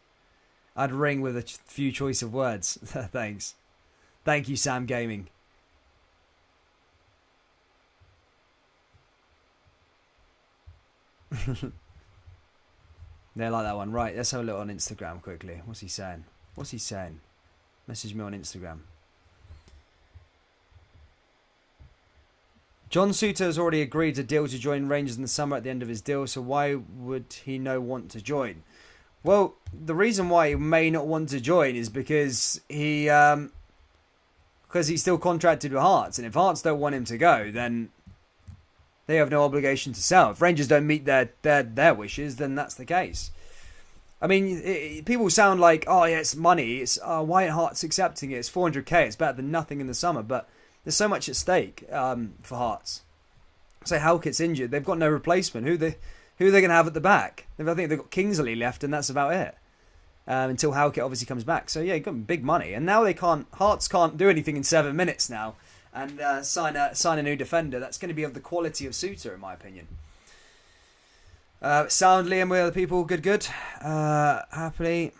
I'd ring with a few choice of words. Thanks. Thank you, Sam Gaming. They like that one. Right, let's have a look on Instagram quickly. What's he saying? Message me on Instagram. John Souter has already agreed to deal to join Rangers in the summer at the end of his deal, so why would he want to join? Well, the reason why he may not want to join is because he's still contracted with Hearts, and if Hearts don't want him to go, then they have no obligation to sell. If Rangers don't meet their wishes, then that's the case. I mean, people sound like, oh yeah, it's money. It's why aren't Hearts accepting it? It's 400k. It's better than nothing in the summer. But there's so much at stake for Hearts. Say Halkett's injured, they've got no replacement. Who are they going to have at the back? I think they've got Kingsley left, and that's about it. Until Halkett obviously comes back. So yeah, you've got big money, and now Hearts can't do anything in 7 minutes now. And sign a new defender that's going to be of the quality of Souter, in my opinion. Sound Liam with other people, good. Happily.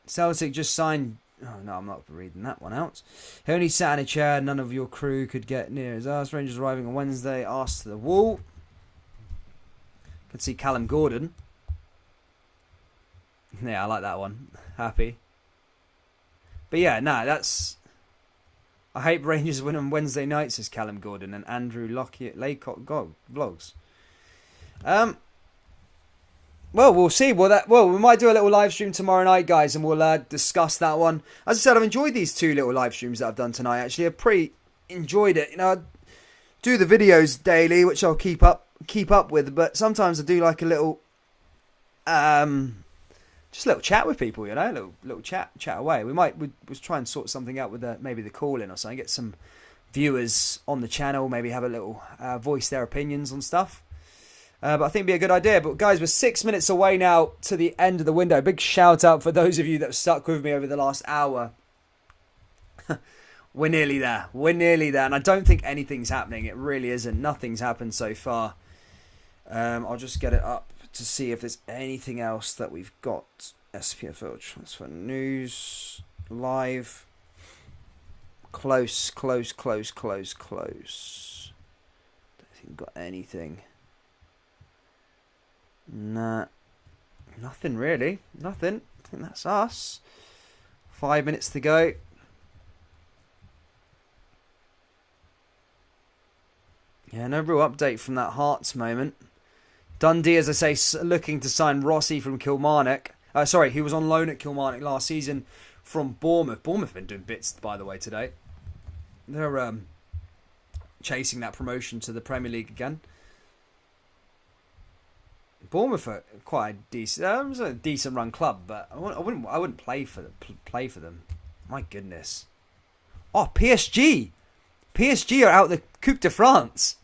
Celtic just signed. Oh no, I'm not reading that one out. He only sat in a chair. None of your crew could get near his ass. Rangers arriving on Wednesday. Arse to the wall. Could see Callum Gordon. Yeah, I like that one. Happy. But yeah, that's. I hate Rangers win on Wednesday night, says Callum Gordon and Andrew Laycock vlogs. Well, we'll see. We might do a little live stream tomorrow night, guys, and we'll discuss that one. As I said, I've enjoyed these 2 little live streams that I've done tonight. Actually, I've pretty enjoyed it. I do the videos daily, which I'll keep up with, but sometimes I do like a little, just a little chat with people, little chat away. We'll try and sort something out with maybe the call-in or something. Get some viewers on the channel, maybe have a little voice their opinions on stuff. But I think it'd be a good idea. But guys, we're 6 minutes away now to the end of the window. Big shout out for those of you that have stuck with me over the last hour. We're nearly there. And I don't think anything's happening. It really isn't. Nothing's happened so far. I'll just get it up to see if there's anything else that we've got. SPFL transfer news live. Close. Don't think we've got anything. Nah, nothing really. Nothing. I think that's us. 5 minutes to go. Yeah, no real update from that Hearts moment. Dundee, as I say, looking to sign Rossi from Kilmarnock. He was on loan at Kilmarnock last season from Bournemouth. Bournemouth have been doing bits, by the way, today. They're chasing that promotion to the Premier League again. Bournemouth are quite a decent. It was a decent run club, but I wouldn't play for them. My goodness. Oh, PSG are out of the Coupe de France.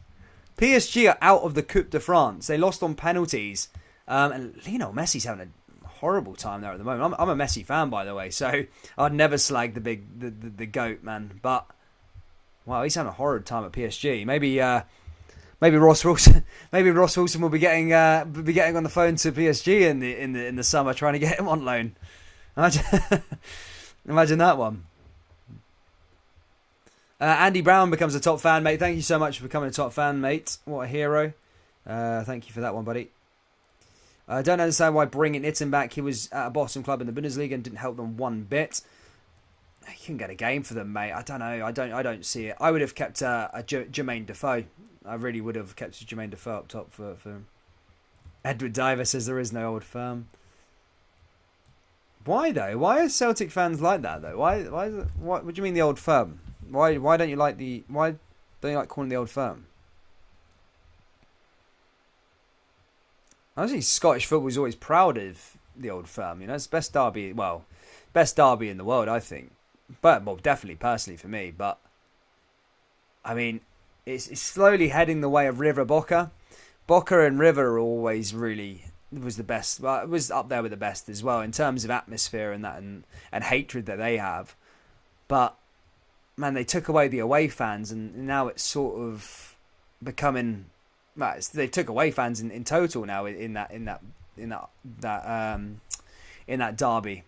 PSG are out of the Coupe de France. They lost on penalties, and Lionel Messi's having a horrible time there at the moment. I'm a Messi fan, by the way, so I'd never slag the GOAT, man. But wow, he's having a horrid time at PSG. Maybe Maybe Ross Wilson. Maybe Ross Wilson will be getting on the phone to PSG in the summer, trying to get him on loan. Imagine that one. Andy Brown becomes a top fan, mate. Thank you so much for becoming a top fan, mate. What a hero. Thank you for that one, buddy. I don't understand why bringing Itten back. He was at a Boston club in the Bundesliga and didn't help them one bit. He couldn't get a game for them, mate. I don't know. I don't see it. I would have kept Jermaine Defoe. I really would have kept Jermaine Defoe up top for him. Edward Diver says there is no Old Firm. Why though? Why are Celtic fans like that though? Why? What do you mean the Old Firm? Why don't you like calling the Old Firm? Honestly, Scottish football is always proud of the Old Firm. You know, it's best derby in the world, I think. But well, definitely personally for me. But I mean, it's slowly heading the way of River Boca. Boca and River are always really was the best. Well, it was up there with the best as well in terms of atmosphere and that and hatred that they have. But man, they took away the away fans, and now it's sort of becoming. Well, they took away fans in total now in that derby,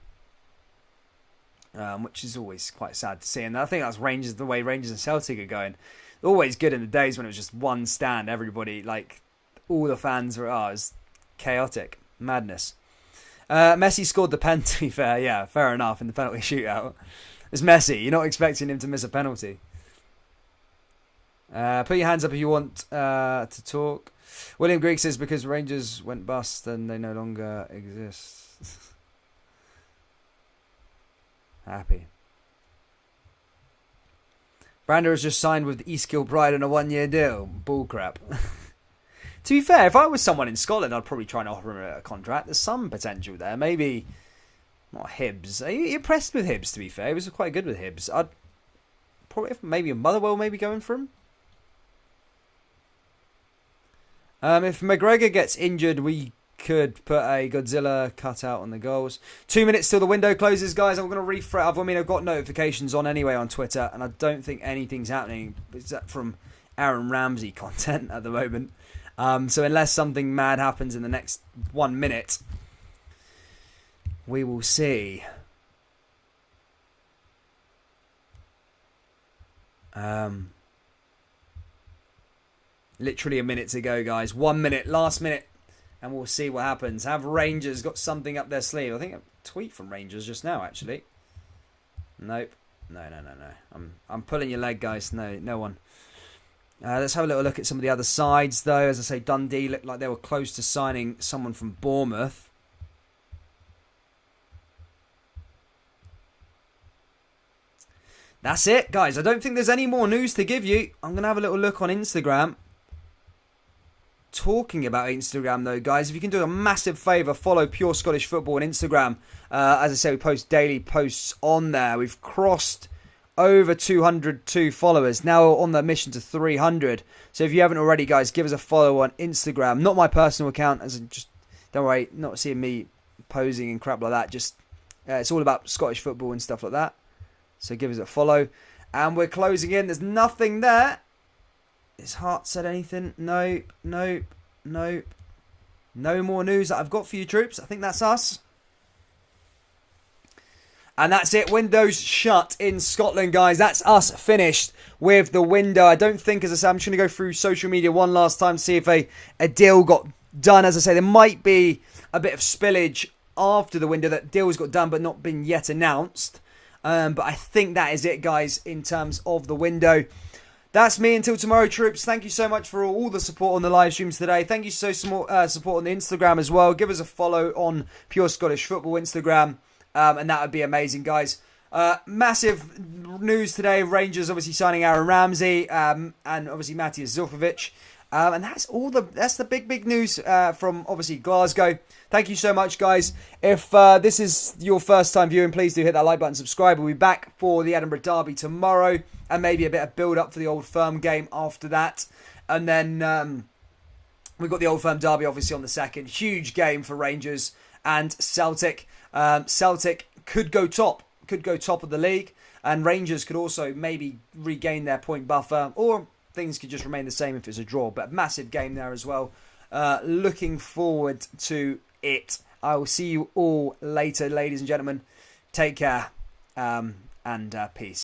which is always quite sad to see. And I think that's the way Rangers and Celtic are going. Always good in the days when it was just one stand. Everybody, like all the fans were, it was chaotic madness. Messi scored the pen. To be fair, yeah, fair enough in the penalty shootout. It's Messi. You're not expecting him to miss a penalty. Put your hands up if you want to talk. William Greig says because Rangers went bust and they no longer exist. Happy. Brander has just signed with East Kilbride on a 1-year deal. Bullcrap. To be fair, if I was someone in Scotland, I'd probably try and offer him a contract. There's some potential there. Maybe not Hibs. Are you impressed with Hibs, to be fair? He was quite good with Hibs. I'd probably, maybe a Motherwell maybe going for him. If McGregor gets injured, we could put a Godzilla cutout on the goals. 2 minutes till the window closes, guys. I'm going to refresh. I've got notifications on anyway on Twitter, and I don't think anything's happening except from Aaron Ramsey content at the moment. So unless something mad happens in the next 1 minute, we will see. Literally a minute to go, guys. 1 minute, last minute, and we'll see what happens. Have Rangers got something up their sleeve? I think a tweet from Rangers just now, actually. Nope. No. I'm pulling your leg, guys. No one. Let's have a little look at some of the other sides, though. As I say, Dundee looked like they were close to signing someone from Bournemouth. That's it, guys. I don't think there's any more news to give you. I'm going to have a little look on Instagram. Talking about Instagram, though, guys, if you can do a massive favour, follow Pure Scottish Football on Instagram. As I say, we post daily posts on there. We've crossed over 202 followers. Now we're on the mission to 300. So if you haven't already, guys, give us a follow on Instagram. Not my personal account, as in just don't worry, not seeing me posing and crap like that. Just it's all about Scottish football and stuff like that. So give us a follow. And we're closing in. There's nothing there. His heart said anything? Nope. No more news that I've got for you, troops. I think that's us. And that's it. Windows shut in Scotland, guys. That's us finished with the window. I don't think, as I said, I'm just going to go through social media one last time to see if a deal got done. As I say, there might be a bit of spillage after the window that deals got done but not been yet announced. But I think that is it, guys, in terms of the window. That's me until tomorrow, troops. Thank you so much for all the support on the live streams today. Thank you so much support on the Instagram as well. Give us a follow on Pure Scottish Football Instagram. And that would be amazing, guys. Massive news today. Rangers obviously signing Aaron Ramsey and obviously Matthias Zufovic. And that's the big news from obviously Glasgow. Thank you so much, guys. If this is your first time viewing, please do hit that like button, subscribe. We'll be back for the Edinburgh Derby tomorrow and maybe a bit of build up for the Old Firm game after that. And then we've got the Old Firm Derby obviously on the 2nd. Huge game for Rangers and Celtic. Celtic could go top of the league, and Rangers could also maybe regain their point buffer or things could just remain the same if it's a draw. But a massive game there as well. Looking forward to it. I will see you all later, ladies and gentlemen. Take care and peace.